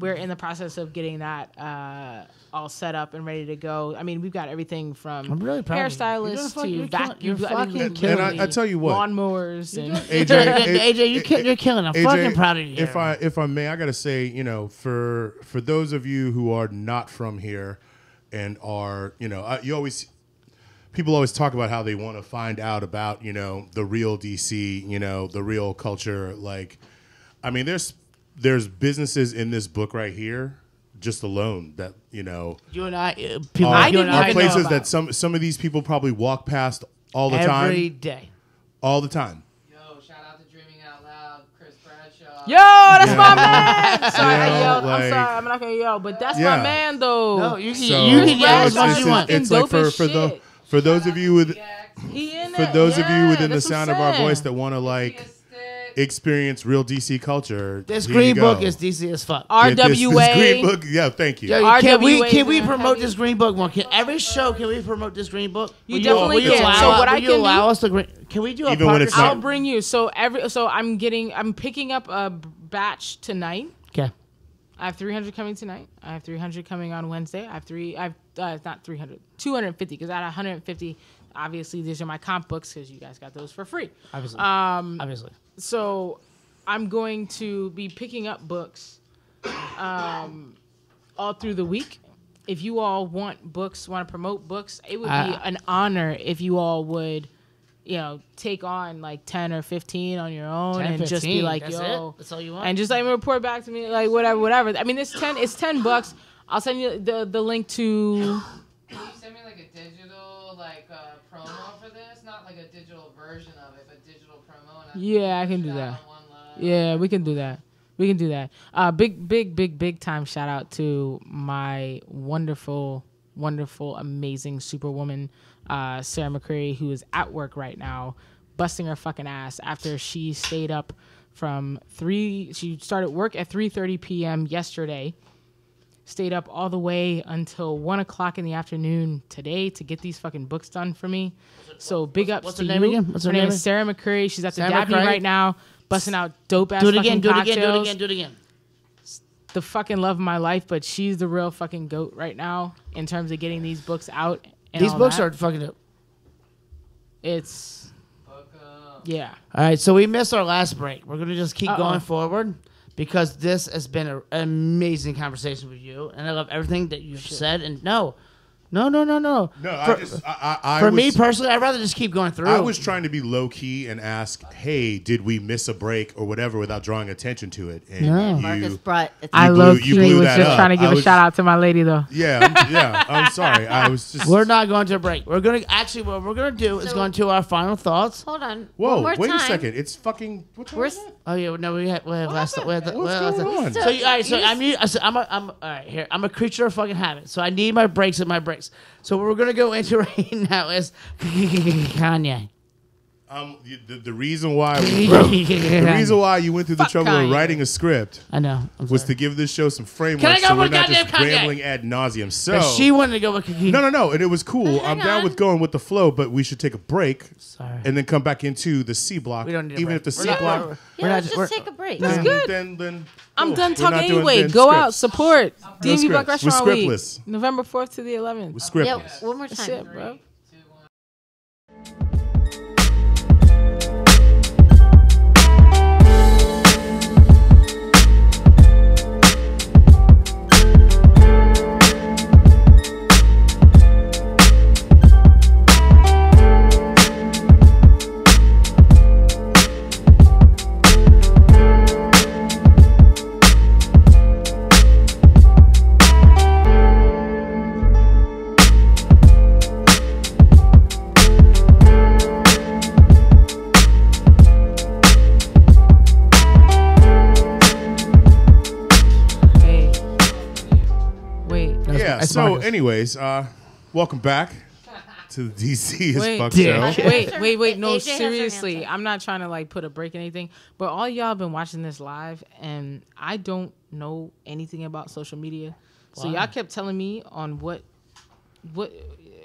we're in the process of getting that all set up and ready to go. I mean, we've got everything from I'm really proud of you. hairstylists to You're vacuum. fucking killing And I tell you what, lawnmowers and AJ, you're killing. I'm fucking proud of you. If I may, I gotta say, you know, for those of you who are not from here and are, you know, people always talk about how they want to find out about, you know, the real DC, you know, the real culture. Like, I mean, there's businesses in this book right here, just alone that, you know, you and I, people, are, you and I are know places about that some of these people probably walk past all the every time, day. all the time. Yo, shout out to Dreaming Out Loud, Chris Bradshaw. yo, that's Yeah. my man. Sorry, You know, I yelled. like- I'm sorry, I'm not gonna yell, but that's Yeah. my man though. No, you can So you can yell as much as you it's- want. It's like Dope as shit. for those of you with He in for it. those of you Yeah, within the that's what I'm sound of our saying. voice that want to like experience real DC culture. This here green you go. book is DC as fuck. Yeah, this RWA. green book. Yeah, thank you. Yo, RWA can we is a promote heavy- this green book more? Every show, can we promote this green book? You Will definitely will can. Allow, So what will I you can allow do- us to? Can we do a Even when it's partnership? I'll bring you. So I'm picking up a batch tonight. Okay. I have 300 coming tonight. I have 300 coming on Wednesday. Not 300, 250 because I had 150. Obviously, these are my comp books because you guys got those for free. Obviously. Obviously. So I'm going to be picking up books all through the week. If you all want to promote books, it would be an honor if you all would, you know, take on like 10 or 15 on your own 10, and just be 15, like, that's yo, it? That's all you want? and just like report back to me, like whatever. I mean, it's $10. I'll send you the link to. Can you send me like a digital promo for this? Not like a digital version of it, but digital promo. And Yeah, I can do shout that. out One Love. Yeah, we can do that. We can do that. Big time shout out to my wonderful, amazing superwoman, Sarah McCreary, who is at work right now, busting her fucking ass after she stayed up from 3. She started work at 3:30 p.m. yesterday. Stayed up all the way until 1 o'clock in the afternoon today to get these fucking books done for me. So big ups what's to her name you. again? What's her name name? is Sarah McCreary. She's at the Sarah Dabney McCreary? right now, busting out dope ass Do it fucking again. Do it cocktails. again. Do it again. Do it again. The fucking love of my life, but she's the real fucking goat right now in terms of getting these books out. And These all books that. are fucking dope. It's Fuck up. yeah. All right, so we missed our last break. We're gonna just keep Uh-oh. going forward because this has been an amazing conversation with you, and I love everything that you've said. And no. No, For, I for was, me personally, I'd rather just keep going through. I was trying to be low key and ask, "Hey, did we miss a break or whatever?" without drawing attention to it. And No. Marcus brought. I blew- low you key blew was that just up. trying to give I a was- shout out to my lady though. I'm sorry. I was just. We're not going to a break. We're gonna actually what we're gonna do is So- going to our final thoughts. Hold on. Whoa! One more Wait time. a second. It's fucking. What's We're going on? Oh yeah, no, we have last. We have What's going on? So, all right, so I'm all right here. I'm a creature of fucking habit, so I need my breaks and my breaks. So what we're gonna go into right now is Kanye. The reason why the reason why you went through the Fuck trouble Kanye. of writing a script I know. I'm was sorry. to give this show some framework, Can I go so we're with not just goddamn Kanye? rambling ad nauseum. So But she wanted to go with no, and it was cool. But I'm hang down on. with going with the flow, but we should take a break Sorry. and then come back into the C block. We don't need a even break. if the We're C not- block. we're- Yeah, we're let's not- just we're- take a break. That's good. Then I'm cool. done We're talking not doing anyway. then Go out, scripts. support DMV scripts. Black We're Restaurant Week, scriptless. November 4th to the 11th. We're Yeah, scriptless. one more That's time. it, bro. 2, 1. Hey, wait. Yeah. That's So, Marcus. anyways, welcome back to the DC is Wait, Fuck yeah. Show. wait. No, AJ has her hands seriously. up. I'm not trying to like put a break in anything, but all y'all been watching this live, and I don't know anything about social media. So Wow. y'all kept telling me on what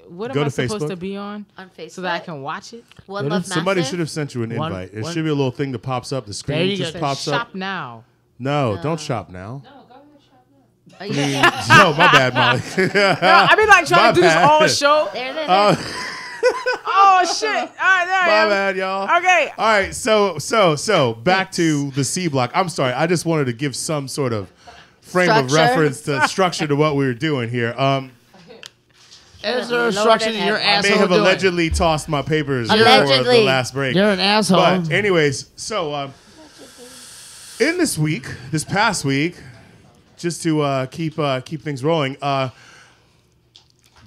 what Go am I to supposed Facebook. to be on On Facebook. so that I can watch it? One Love Somebody Massive. should have sent you an One- invite. It one- should be a little thing that pops up. The There screen you just go. pops Shop up. now. No, don't shop now. No, go ahead, shop now. Are you- No, my bad, Molly. No, I've been like trying My to do this bad. all show. there. Oh shit! All right, there I My am. bad, y'all. Okay. All right, so back to the C block. I'm sorry, I just wanted to give some sort of frame of Structure. reference to structure to what we were doing here. Is there a Lord instruction in in your heaven. I asshole may have doing? allegedly tossed my papers before Allegedly. the last break. You're an asshole. But anyways, so in this past week, just to keep things rolling,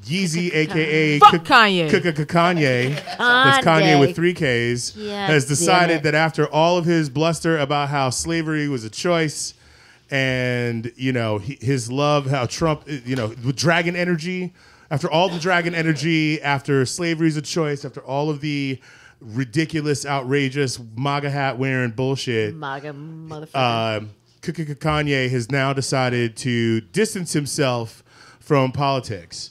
Yeezy, aka Fuck Kanye. Kanye, that's Kanye with 3 Ks, Yeah, has damn decided it. that after all of his bluster about how slavery was a choice, and his love, how Trump, with dragon energy, after all the dragon energy, after slavery is a choice, after all of the ridiculous, outrageous MAGA hat wearing bullshit, MAGA motherfucker. Kanye has now decided to distance himself from politics,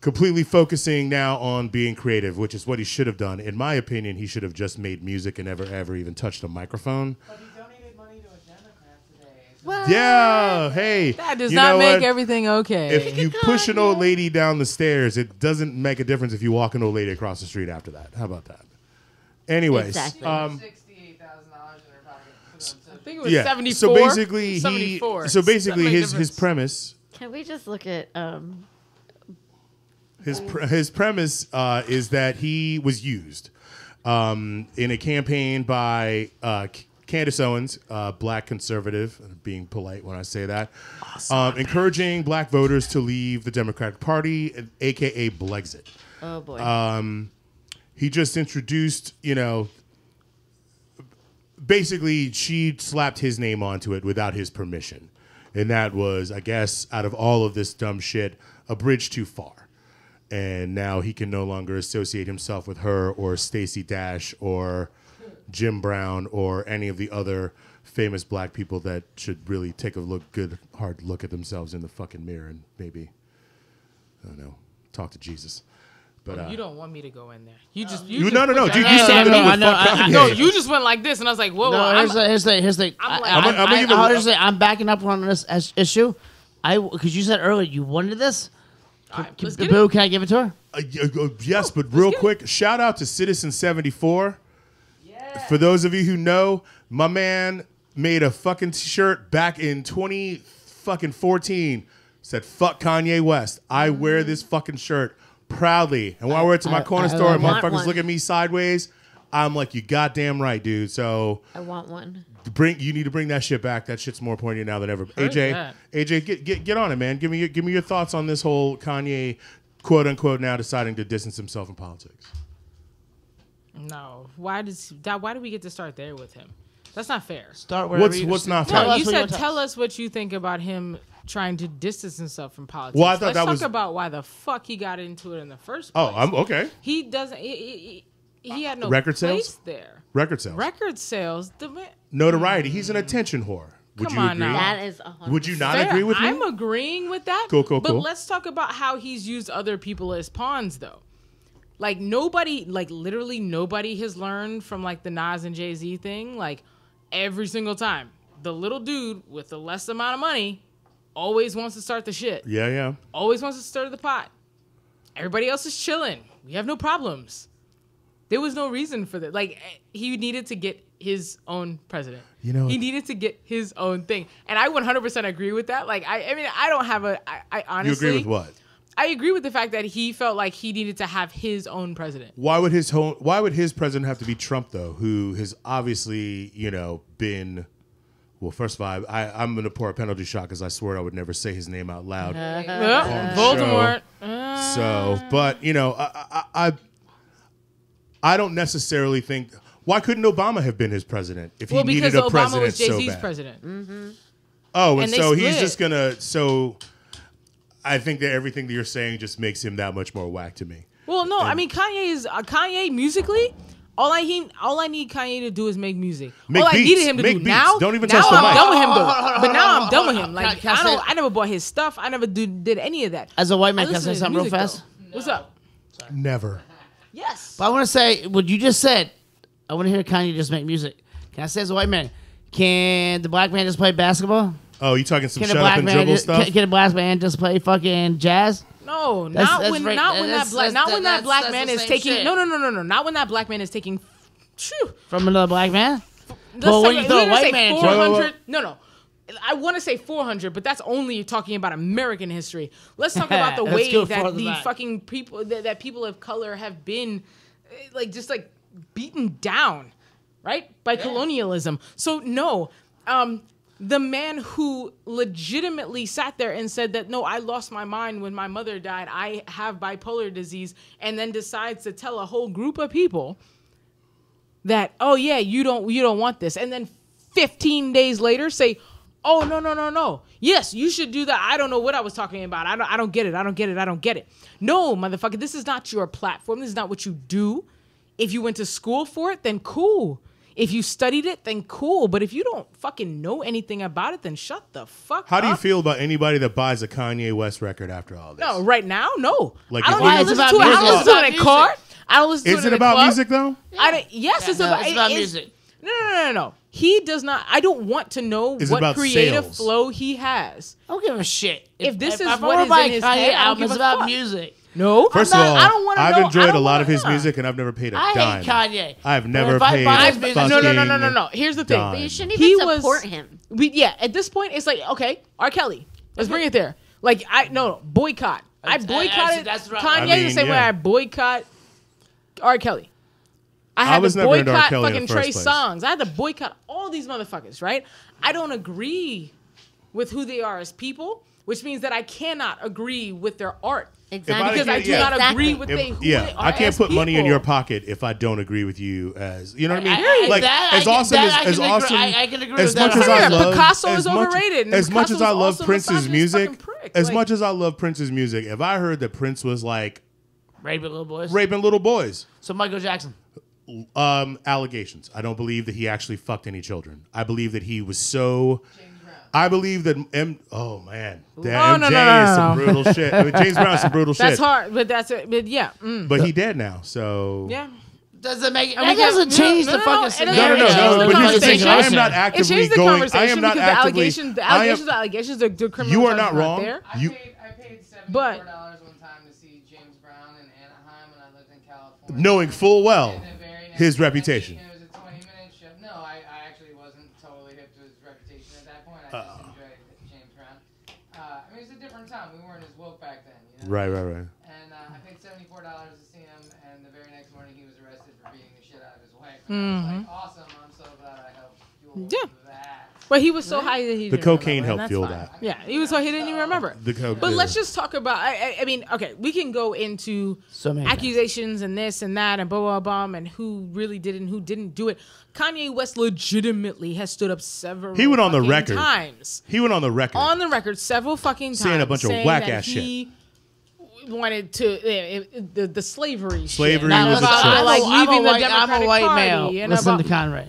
completely focusing now on being creative, which is what he should have done. In my opinion, he should have just made music and never ever even touched a microphone. But he donated money to a Democrat today. So What? Yeah, hey, That does you not know make what? everything okay. If you push an old lady down the stairs, it doesn't make a difference if you walk an old lady across the street after that. How about that? Anyways, Exactly. $68,000 in her pocket. I think it was yeah. 74. So basically, 74. so basically, Doesn't make his difference. premise. Can we just look at His premise is that he was used in a campaign by Candace Owens, black conservative, being polite when I say that, encouraging black voters to leave the Democratic Party, a.k.a. Blexit. oh boy. He just introduced, basically she slapped his name onto it without his permission. And that was, I guess, out of all of this dumb shit, a bridge too far. And now he can no longer associate himself with her or Stacey Dash or Jim Brown or any of the other famous black people that should really take a hard look at themselves in the fucking mirror and maybe, I don't know, talk to Jesus. But You don't want me to go in there. You just no, just no, put no, your dude, you hand summed it on up me. with fuck Kanye. No, you just went like this, and I was like, whoa, No, I'm, here's the thing. I'm like- I'm gonna give it- here's the thing. I'm backing up on this issue. Because you said earlier you wanted this. all right, let's Can, get Boo, it. can I give it to her? Yes, but real quick, shout out to Citizen 74. For those of you who know, my man made a fucking shirt back in 2014. Said "Fuck Kanye West." I wear this fucking shirt proudly, and when I wear it to my corner store and want motherfuckers one. look at me sideways, I'm like, "You goddamn right, dude." So I want one. you need to bring that shit back. That shit's more poignant now than ever. Heard that. AJ, get on it, man. Give me your thoughts on this whole Kanye, quote unquote, now deciding to distance himself from politics. No, why do we get to start there with him? That's not fair. Start wherever What's not Tell fair? No, us you what said want to tell us what you think about him trying to distance himself from politics. Well, I thought Let's that talk was- about why the fuck he got into it in the first place. Oh, I'm okay. He doesn't. He had no Record place sales? there. Record sales, Record sales. The man, notoriety. He's an attention whore. Would Come you on agree? now. That is 100%. Would you not fair. agree with me? I'm agreeing with that. Cool, But cool. let's talk about how he's used other people as pawns, though. Like nobody, like literally nobody has learned from like the Nas and Jay-Z thing. Like every single time, the little dude with the less amount of money always wants to start the shit. Yeah. Always wants to stir the pot. Everybody else is chilling. We have no problems. There was no reason for that. Like he needed to get his own president. You know, he needed to get his own thing, and I 100% agree with that. Like I mean, I don't have I honestly. You agree with what? I agree with the fact that he felt like he needed to have his own president. Why would his president have to be Trump though, who has obviously, been well, first of all, I'm going to pour a penalty shot because I swear I would never say his name out loud. Voldemort. So, but I don't necessarily think. Why couldn't Obama have been his president if he Because needed a Obama president was Jay-Z's so bad? president. Oh, And they so he's split. just gonna. So I think that everything that you're saying just makes him that much more whack to me. Well, no, I mean Kanye musically. All I need Kanye to do is make music. Make all I beats. needed him to Make do beats. now. Don't even now touch the I'm mic. done with him though. Hold on, But now I'm hold done on, with hold him. on. Like Can I say- I never bought his stuff. I never did any of that. As a white man, I can I listen say to his something real music, fast? though. What's up? Never. Yes. But I want to say what you just said. I want to hear Kanye just make music. Can I say as a white man? Can the black man just play basketball? Oh, you talking some Can shut the up black and man dribble just, stuff? can the black man just play fucking jazz? No, That's- not that's when right. not when That's- that black that's- not when that black that's man the is same taking shit. no not when that black man is taking. Phew. From another black man? Let's Well, when say- you throw a we're gonna white say man into it- 400. No. I want to say 400, but that's only talking about American history. Let's talk about the Let's way go that farther the back. fucking people that people of color have been just beaten down, right? By colonialism. So no, the man who legitimately sat there and said that, no, I lost my mind when my mother died, I have bipolar disease, and then decides to tell a whole group of people that, oh yeah, you don't want this, and then 15 days later say, oh no, yes, you should do that. I don't know what I was talking about. I don't get it. No, motherfucker, this is not your platform. This is not what you do. If you went to school for it, then cool. If you studied it, then cool. But if you don't fucking know anything about it, then shut the fuck up. How do you feel about anybody that buys a Kanye West record after all this? No, right now, no. Like, I don't if you- even listen It's to it. I about don't music. listen to it in a It's car. about I don't listen to it Is in it a about club. music though? Yes, it's No, about, it's about it's- music. No. He does not. I don't want to know It's what about creative sales. flow he has. I don't give a shit. If this is I what wanna is buy in his Kanye head, I don't album, give it's a about fuck. music. No, First I'm of not, all, I don't want to I've know. enjoyed I don't a lot of wanna his know. music, and I've never paid a I dime. hate Kanye. I've But never if I paid buy a his music- fucking No. Here's the thing. dime. But you shouldn't He even was- support him. At this point, it's like, okay, R. Kelly, let's bring it there. Like, boycott. I boycotted that's right. Kanye I mean, the same way yeah. I boycott R. Kelly. I I had was to never into R. boycott Kelly in fucking the first Trey place. Songz. I had to boycott all these motherfuckers, right? I don't agree with who they are as people, which means that I cannot agree with their art. Exactly. Because I do Yeah. not Exactly. agree with who they are I can't as put money in people. your pocket if I don't agree with you as you know what I mean. I- Like that I as can- awesome that as I can agree- awesome I can agree as with much that. as I Yeah, love Picasso as is much- overrated, and As much Picasso as I was love also a Prince's misogynist music, fucking prick. as Like- much as I love Prince's music, if I heard that Prince was like Raping little boys. raping little boys, So Michael Jackson. allegations. I don't believe that he actually fucked any children. I believe that he was so. James Brown. I believe that oh man, No, damn, no, MJ no, no, is some no. brutal shit. I mean, James Brown's some brutal That's shit. hard, but that's it. But yeah, But he dead now, so yeah. Doesn't make it. And That we doesn't get- change no, the no, fucking no, scenario. and No, it changed the but here's the thing. conversation. I am not It actively changed the going. I conversation am not because actively. the I am- allegations, the criminal You are charges not wrong. there. I You- paid $74 But- one time to see James Brown in Anaheim when I lived in California. knowing full well And the very next his day, reputation. It was a 20-minute show. No, I actually wasn't totally hip to his reputation at that point. I just enjoyed James Brown. I mean, it was a different time. We weren't as woke back then. You know? Right. And I paid $74 to see him, and the very next morning he was arrested for beating the shit out of his wife. And I was like, awesome, I'm so glad I helped fuel Yeah. that. But he was so high that he The didn't cocaine remember, and helped that's fuel fine. that. Yeah, he was so he didn't even remember. The coke. But yeah. let's just talk about. I mean, okay, we can go into So many accusations and this and that and blah blah blah and who really did it and who didn't do it. Kanye West legitimately has stood up several. He went on the fucking record. times. He went on the record. On the record, several fucking times, Saying a bunch of saying whack-ass that he wanted to the slavery. Slavery shit. was a About, choice. like I'm leaving a the Democratic white Party male. and Listen about, to Conray.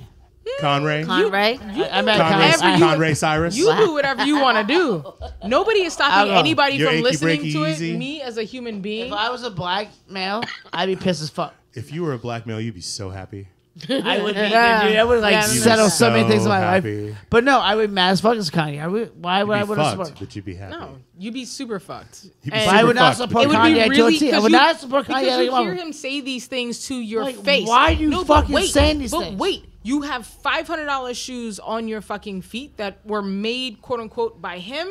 Conray. Conray. I met Whatever Conray. you- Conray Cyrus. You do whatever you want to do. Nobody is stopping I'll go. anybody You're from achy, listening breaky, to it. easy. Me as a human being, If I was a black male, I'd be pissed as fuck. If you were a black male, you'd be so happy. I would be. Yeah. Dude, I would like Yeah, settle so many so things in my happy. life. But no, I would be mad as fuck as Kanye. Why would I You'd be would fucked, support? but you'd be happy. no, you'd be super fucked. You'd be And- But I super would not fucked, support but It would you'd be Kanye to a really T. I because would you, not support Kanye. because you like, hear him say these things to your Like, face. why are you but fucking wait, saying these but things? wait, you have $500 shoes on your fucking feet that were made, quote unquote, by him,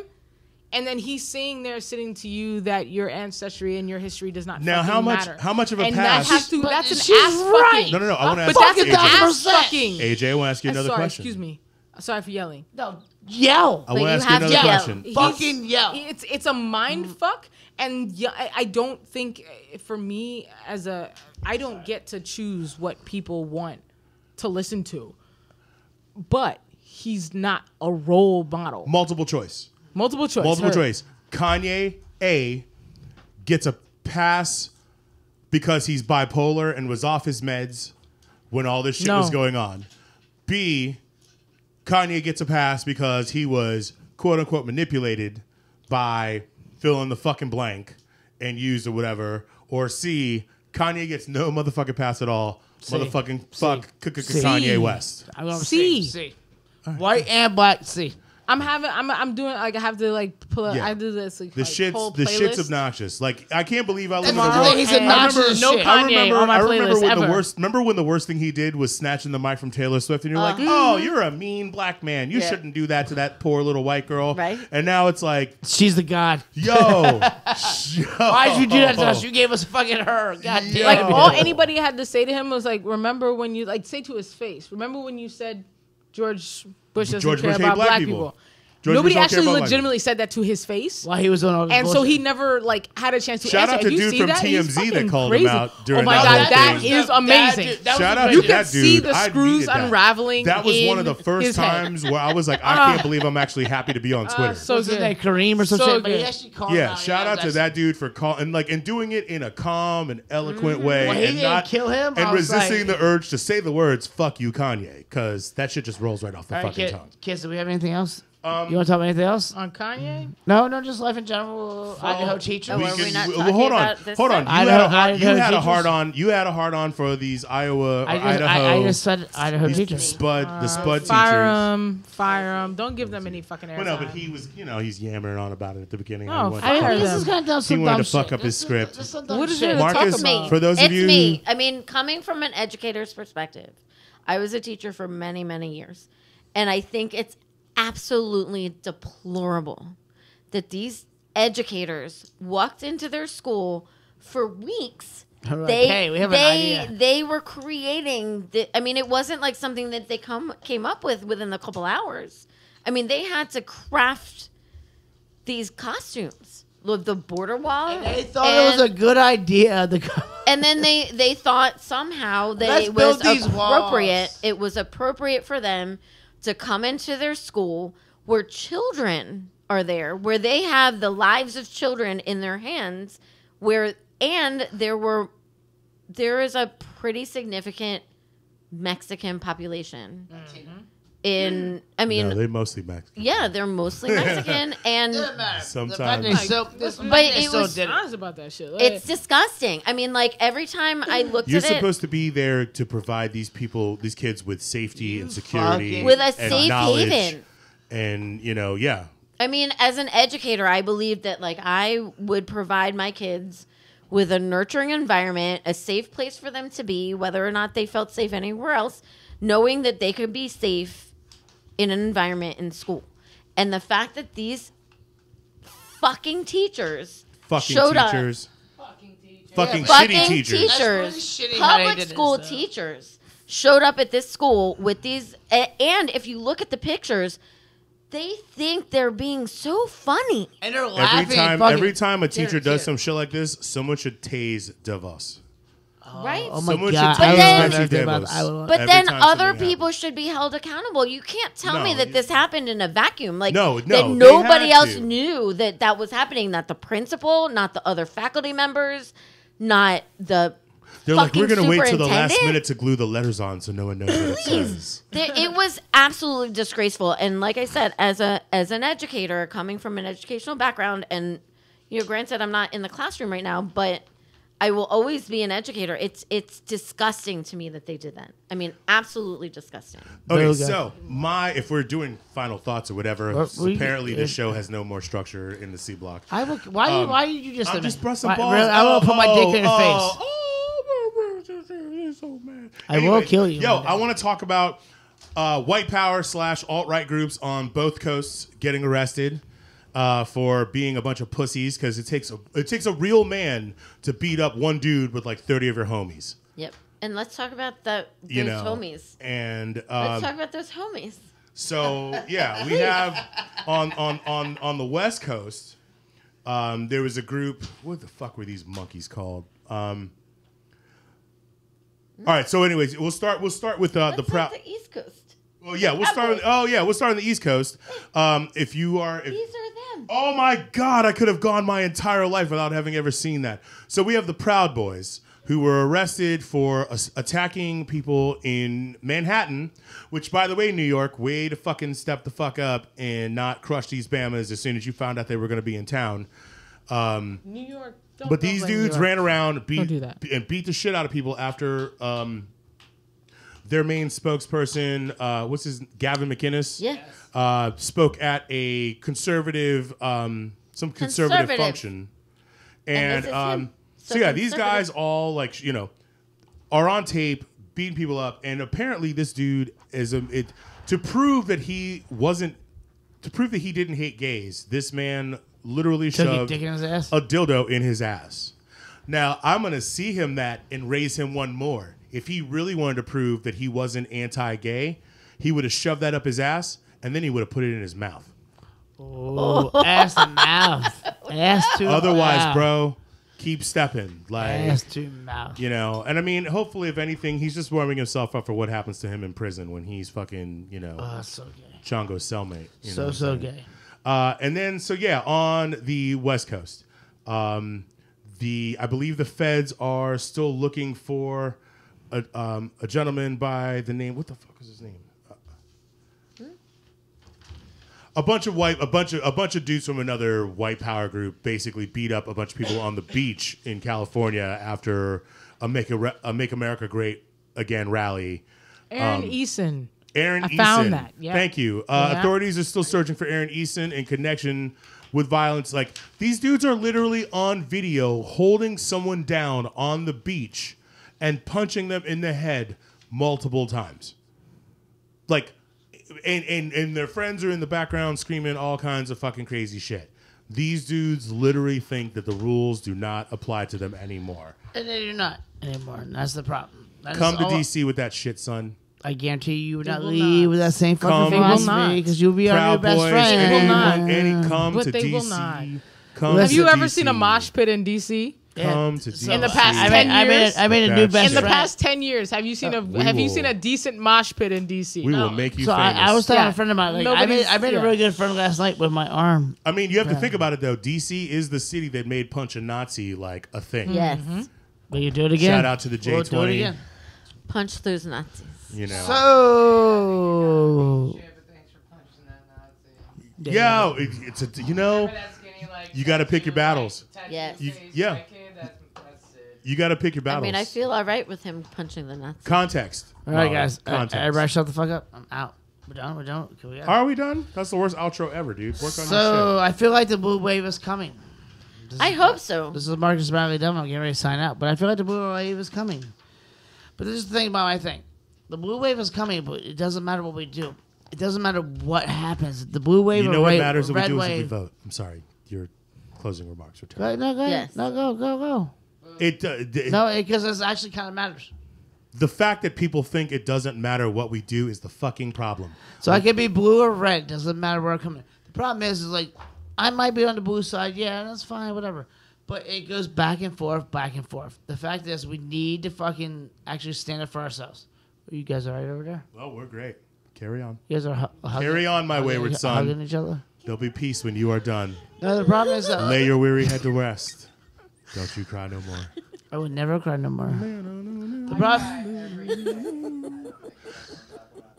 and then he's saying there, sitting to you that your ancestry and your history does not. Now, fucking matter. how much of a and pass- That has to, But that's an she's ass right. fucking. No. I want to But ask that's Fucking an AJ. ass 100%. fucking. AJ, I want to ask you another Sorry, question. excuse me. Sorry for yelling. No, yell. I want to you ask you have to another yell. question. He's- Fucking yell. It's a mind fuck, and yeah, I don't think for me I don't get to choose what people want to listen to, but he's not a role model. Multiple choice. Multiple choice. Multiple Heard. choice. Kanye A gets a pass because he's bipolar and was off his meds when all this shit was going on. B, Kanye gets a pass because he was quote unquote manipulated by fill in the fucking blank and used or whatever. Or C, Kanye gets no motherfucking pass at all. Motherfucking fuck Kanye West. I'm going C. C. White and black. C. I'm doing like I have to like pull up. Yeah. I do this like The whole shit's playlist. obnoxious. Like I can't believe I live in a Tomorrow world. he's obnoxious as no shit. Kanye on my playlist when ever. remember when the worst thing he did was snatching the mic from Taylor Swift, and you're like, oh, you're a mean black man. You shouldn't do that to that poor little white girl. Right. And now it's like, She's the god. yo, Why did you do that to us? You gave us fucking her. God damn. Like Yo. all anybody had to say to him was like, "Remember when you like say to his face? Remember when you said George Bush doesn't George care Bush hate about black black people. people?" George Nobody Bush don't care actually about black legitimately said that to his face. While he was on all this And so bullshit. he never like had a chance to Shout answer. out to If you dude see from that, he's TMZ that fucking called him crazy. out during Oh my that god, whole that thing. is amazing. Shout out You to can that dude. see the I screws needed that. unraveling. That was one of the in first his head. times where I was like, I can't believe I'm actually happy to be on Twitter. So What's his good. name? Kareem or some So shit. But he good. actually called him Yeah, out. shout out to that's- that dude for and doing it in a calm and eloquent way, Well, he and didn't not kill him. and I was resisting like- the urge to say the words "fuck you, Kanye," because that shit just rolls right off the All right, fucking kid, tongue. kids, do we have anything else? You want to talk about anything else? On Kanye? No, just life in general. Idaho teachers. Oh, We are we can- not well, talking hold on, about this hold on. stuff? You Idaho- had a hard, you Idaho had a teachers? hard on. You had a hard on for these Iowa, I just said Idaho these teachers. the spud Fire teachers. them. Don't give them any fucking airtime. Well, no, but he was, he's yammering on about it at the beginning. Oh, wanted fire to fuck them. This is kind of dumb. He wanted to fuck up his script. What is there to Marcus, talk about? for those of It's you, me. I mean, coming from an educator's perspective, I was a teacher for many, many years. And I think it's absolutely deplorable that these educators walked into their school for weeks. Like, hey, we have an idea. They were creating I mean, it wasn't like something that they came up with within a couple hours. I mean, they had to craft these costumes. The border wall. And they thought it was a good idea. And then they thought somehow that Let's it was build these appropriate. walls. It was appropriate for them to come into their school where children are there, where they have the lives of children in their hands, there is a pretty significant Mexican population. No, they're mostly Mexican. yeah, they're mostly Mexican, and Sometimes. but it was honest about that shit. Like, it's disgusting. I mean, like every time I looked You're at it, supposed to be there to provide these kids with safety and security, fucking- with a and safe knowledge. haven. And yeah, I mean, as an educator, I believe that like I would provide my kids with a nurturing environment, a safe place for them to be, whether or not they felt safe anywhere else, knowing that they could be safe in an environment in school. And the fact that these fucking teachers showed up, fucking fucking shitty teachers. That's really shitty how they public did school this, though. teachers showed up at this school with these, and if you look at the pictures, they think they're being so funny. And they're laughing. Every time a teacher does shit. some shit like this, someone should tase DeVos. Right? Oh my Someone god! should But I then- remember everything about But Iowa. But Every then time other something people happens. should be held accountable. You can't tell me No, that this happened in a vacuum. Like No, that they nobody had else to. knew that was happening. Not the principal, not the other faculty members, not the They're like, we're fucking gonna wait till the last superintendent. minute to glue the letters on so no one knows what it says. It was absolutely disgraceful. And like I said, as an educator coming from an educational background, and granted, I'm not in the classroom right now, but I will always be an educator. It's disgusting to me that they did that. I mean, absolutely disgusting. Okay, Okay. so if we're doing final thoughts or whatever, we- apparently this show has no more structure in the C block. I will, why did you just? I'm just brushing balls. Really, I will put my dick in your face. You're so mad. I will kill you Yo, one day. I want to talk about white power / alt-right groups on both coasts getting arrested for being a bunch of pussies, because it takes a real man to beat up one dude with like 30 of your homies. Yep. And let's talk about those homies. And Let's talk about those homies. so yeah, we have on the West Coast, there was a group. What the fuck were these monkeys called? All right. So, anyways, we'll start with the proud. the East Coast. Well, yeah, we'll start. We'll start on the East Coast. These are them. Oh my God, I could have gone my entire life without having ever seen that. So we have the Proud Boys, who were arrested for attacking people in Manhattan, which, by the way, New York, way to fucking step the fuck up and not crush these Bamas as soon as you found out they were going to be in town. New York. But these dudes ran around Don't do that. and beat the shit out of people after their main spokesperson, Gavin McInnes, spoke at a conservative, some conservative function. And so yeah, these guys all like, you know, are on tape beating people up. And apparently this dude is to prove that he didn't hate gays. This man literally shoved dick in his ass? a dildo in his ass. Now, I'm going to see him that and raise him one more. If he really wanted to prove that he wasn't anti-gay, he would have shoved that up his ass, and then he would have put it in his mouth. Oh, ass to mouth. Ass to Otherwise, mouth. bro, keep stepping. Like, Ass to mouth. you know, and I mean, hopefully, if anything, he's just warming himself up for what happens to him in prison when he's fucking, you know, So gay. Chongo's cellmate. You know So what I'm saying? gay. And then, so yeah, on the West Coast, I believe the feds are still looking for a gentleman by the name. What the fuck is his name? A bunch of dudes from another white power group basically beat up a bunch of people on the beach in California after a Make America Great Again rally. Aaron Eason. Aaron I Eason. found that, yeah. Thank you. Yeah. Authorities are still searching for Aaron Eason in connection with violence. Like, these dudes are literally on video holding someone down on the beach and punching them in the head multiple times. Like, and their friends are in the background screaming all kinds of fucking crazy shit. These dudes literally think that the rules do not apply to them anymore. And they do not anymore. And that's the problem. Come to DC with that shit, son. I guarantee you would not will leave not. with that same Come. fucking They will philosophy not. because you'll be Proud your best Boys, friend. They will not. Come But to they DC. will not. Come Have to you ever DC. seen a mosh pit in DC? Come to DC. In the past I 10 made years? a new That's best In the friend. past 10 years, have you seen a decent mosh pit in DC? We will make you So famous. I was telling Yeah. a friend of mine, like, Nobody's- I made a really good friend last night with my arm. I mean, you have to think about it, though. DC is the city that made Punch a Nazi, like, a thing. Yes. Will you do it again? Shout out to the We'll do it J20. again. Punch those Nazis. You know. So, Shit, but thanks for punching that Nazi. Yo, it's a, you know, Remember that skinny, like, You gotta pick your battles. Yes. Yeah. That's it. you got to pick your I battles. mean, I feel all right with him punching the Nazis. Context. all right, Molly. guys. Context. Everybody shut the fuck up. I'm out. We're done. We're done. Can we out? Are we done? That's the worst outro ever, dude. Work on So, your I feel like the blue wave is coming. I hope so. This is Marcus Bradley Dumb. I'm getting ready to sign out. But I feel like the blue wave is coming. But this is the thing about my thing. The blue wave is coming, but it doesn't matter what we do. It doesn't matter what happens. The blue shit. wave You or know what red, matters what we red do is if we wave. vote. I'm sorry. Your closing remarks were Go terrible. ahead, no, go ahead. Yes. No, go. It, No, because it actually kind of matters. the fact that people think it doesn't matter what we do is the fucking problem. So I could be blue or red. Doesn't matter where I'm coming. The problem is like, I might be on the blue side. Yeah, that's fine, whatever. But it goes back and forth, back and forth. The fact is, we need to fucking actually stand up for ourselves. You guys all right over there? Well, we're great. Carry on. You guys are hugging, Carry on, my wayward son. hugging each other. There'll be peace when you are done. No, the problem is Lay your weary head to rest. Don't you cry no more. I would never cry no more. The problem,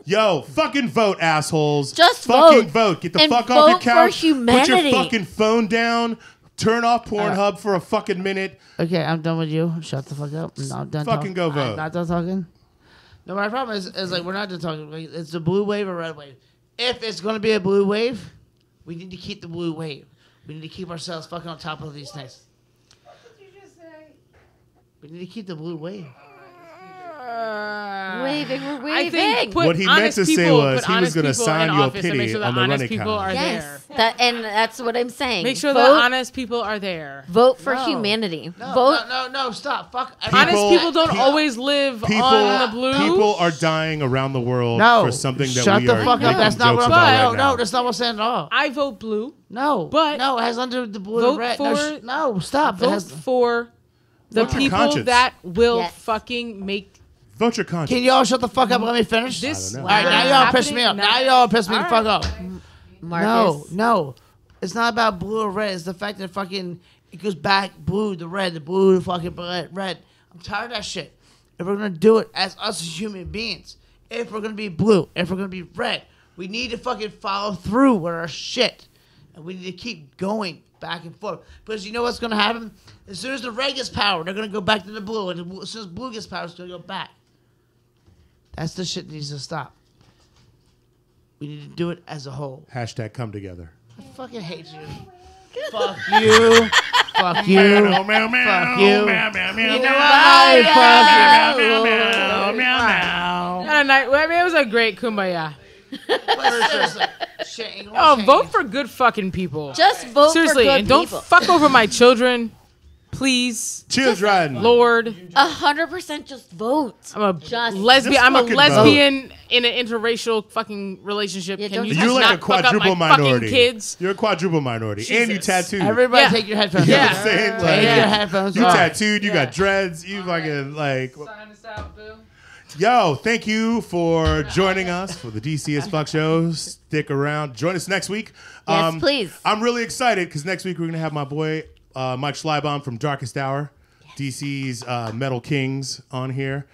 Yo, fucking vote, assholes. Just fucking vote. Get the And fuck off your vote for couch. Put your humanity. fucking phone down. Turn off Pornhub for a fucking minute. okay, I'm done with you. Shut the fuck up. I'm done. Fucking go vote. I'm not done talking. No, my problem is like we're not done talking. Like, it's a blue wave or red wave. If it's going to be a blue wave, we need to keep the blue wave. We need to keep ourselves fucking on top of these things. What did you just say? We need to keep the blue wave. Waving, we're I waving. think put What he meant honest to say people- was put he was honest gonna people sign in you a office and pity make sure the on the honest running people count. are Yes, there. and that's what I'm saying. Make sure vote, the honest people are there. vote for No. humanity. No, vote. no, stop. Fuck. Honest people don't pe- always live People, on the blue. people are dying around the world No. for something that Shut we the are fuck up. making That's not jokes what I'm about saying. right now. No, that's not what I'm saying at all. I vote blue. No. But no, it has under the blue vote and red. for- No, stop. It Vote has, for the Vote your people conscience. that will Yes. fucking make Vote your conscience. can y'all shut the fuck up and let me finish? this. I don't All right, now y'all piss me off. happening. Now y'all piss me the All fuck right. off. Marcus. No. It's not about blue or red. It's the fact that fucking it goes back blue to red, the blue to fucking red. I'm tired of that shit. If we're gonna do it as us as human beings, if we're gonna be blue, if we're gonna be red, we need to fucking follow through with our shit, and we need to keep going back and forth. Because you know what's gonna happen? As soon as the red gets power, they're gonna go back to the blue, and as soon as blue gets power, it's gonna go back. That's the shit that needs to stop. We need to do it as a whole. Hashtag come together. I fucking hate you. Fuck you. Fuck you. Fuck you. You know what? Fuck you. I mean, it was a great kumbaya. But seriously, shit ain't gonna Oh, change. vote for good fucking people. Just vote Seriously, for good and don't people. fuck over my children, please. Children. Lord, 100% just vote. I'm a Just- lesbian. Just I'm a fucking lesbian in an interracial fucking relationship. Yeah, Can don't you touch You're just like a not fuck up quadruple my minority. fucking kids? You're a quadruple minority. And you Jesus. tattooed. Everybody Yeah. take your headphones You know off. what I'm saying? Take Like, your headphones you off. tattooed, you Yeah. got dreads, you fucking like. Sign us out, boo. Yo, thank you for joining us for the DC as Fuck Show. Stick around. Join us next week. Yes, please. I'm really excited because next week we're going to have my boy Mike Schleibaum from Darkest Hour, DC's Metal Kings, on here.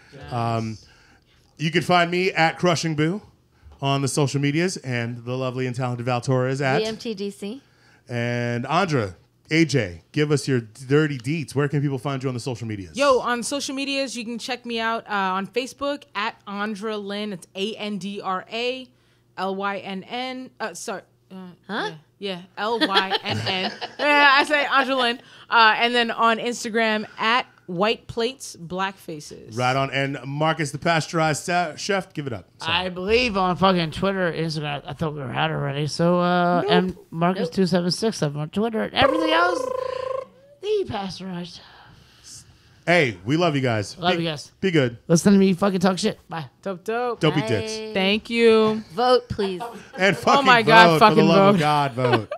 You can find me at Crushing Boo on the social medias, and the lovely and talented Val Torres at. VMTDC. And Andra, AJ, give us your dirty deets. Where can people find you on the social medias? Yo, on social medias, you can check me out on Facebook at Andra Lynn. It's ANDRALYNN. Sorry. Huh? Yeah, LYNN. Yeah, I say Andra Lynn. And then on Instagram at White Plates, Black Faces. Right on. And Marcus, the pasteurized chef, give it up. Sorry. I believe on fucking Twitter, Instagram. I thought we were out already. So, and Marcus276 on Twitter and everything else. The pasteurized. Hey, we love you guys. Love you guys. Be good. Listen to me fucking talk shit. Bye. Dope, dope. Don't be Bye. dicks. Thank you. Vote, please. And fucking my God, vote. For the fucking love of vote. God, vote.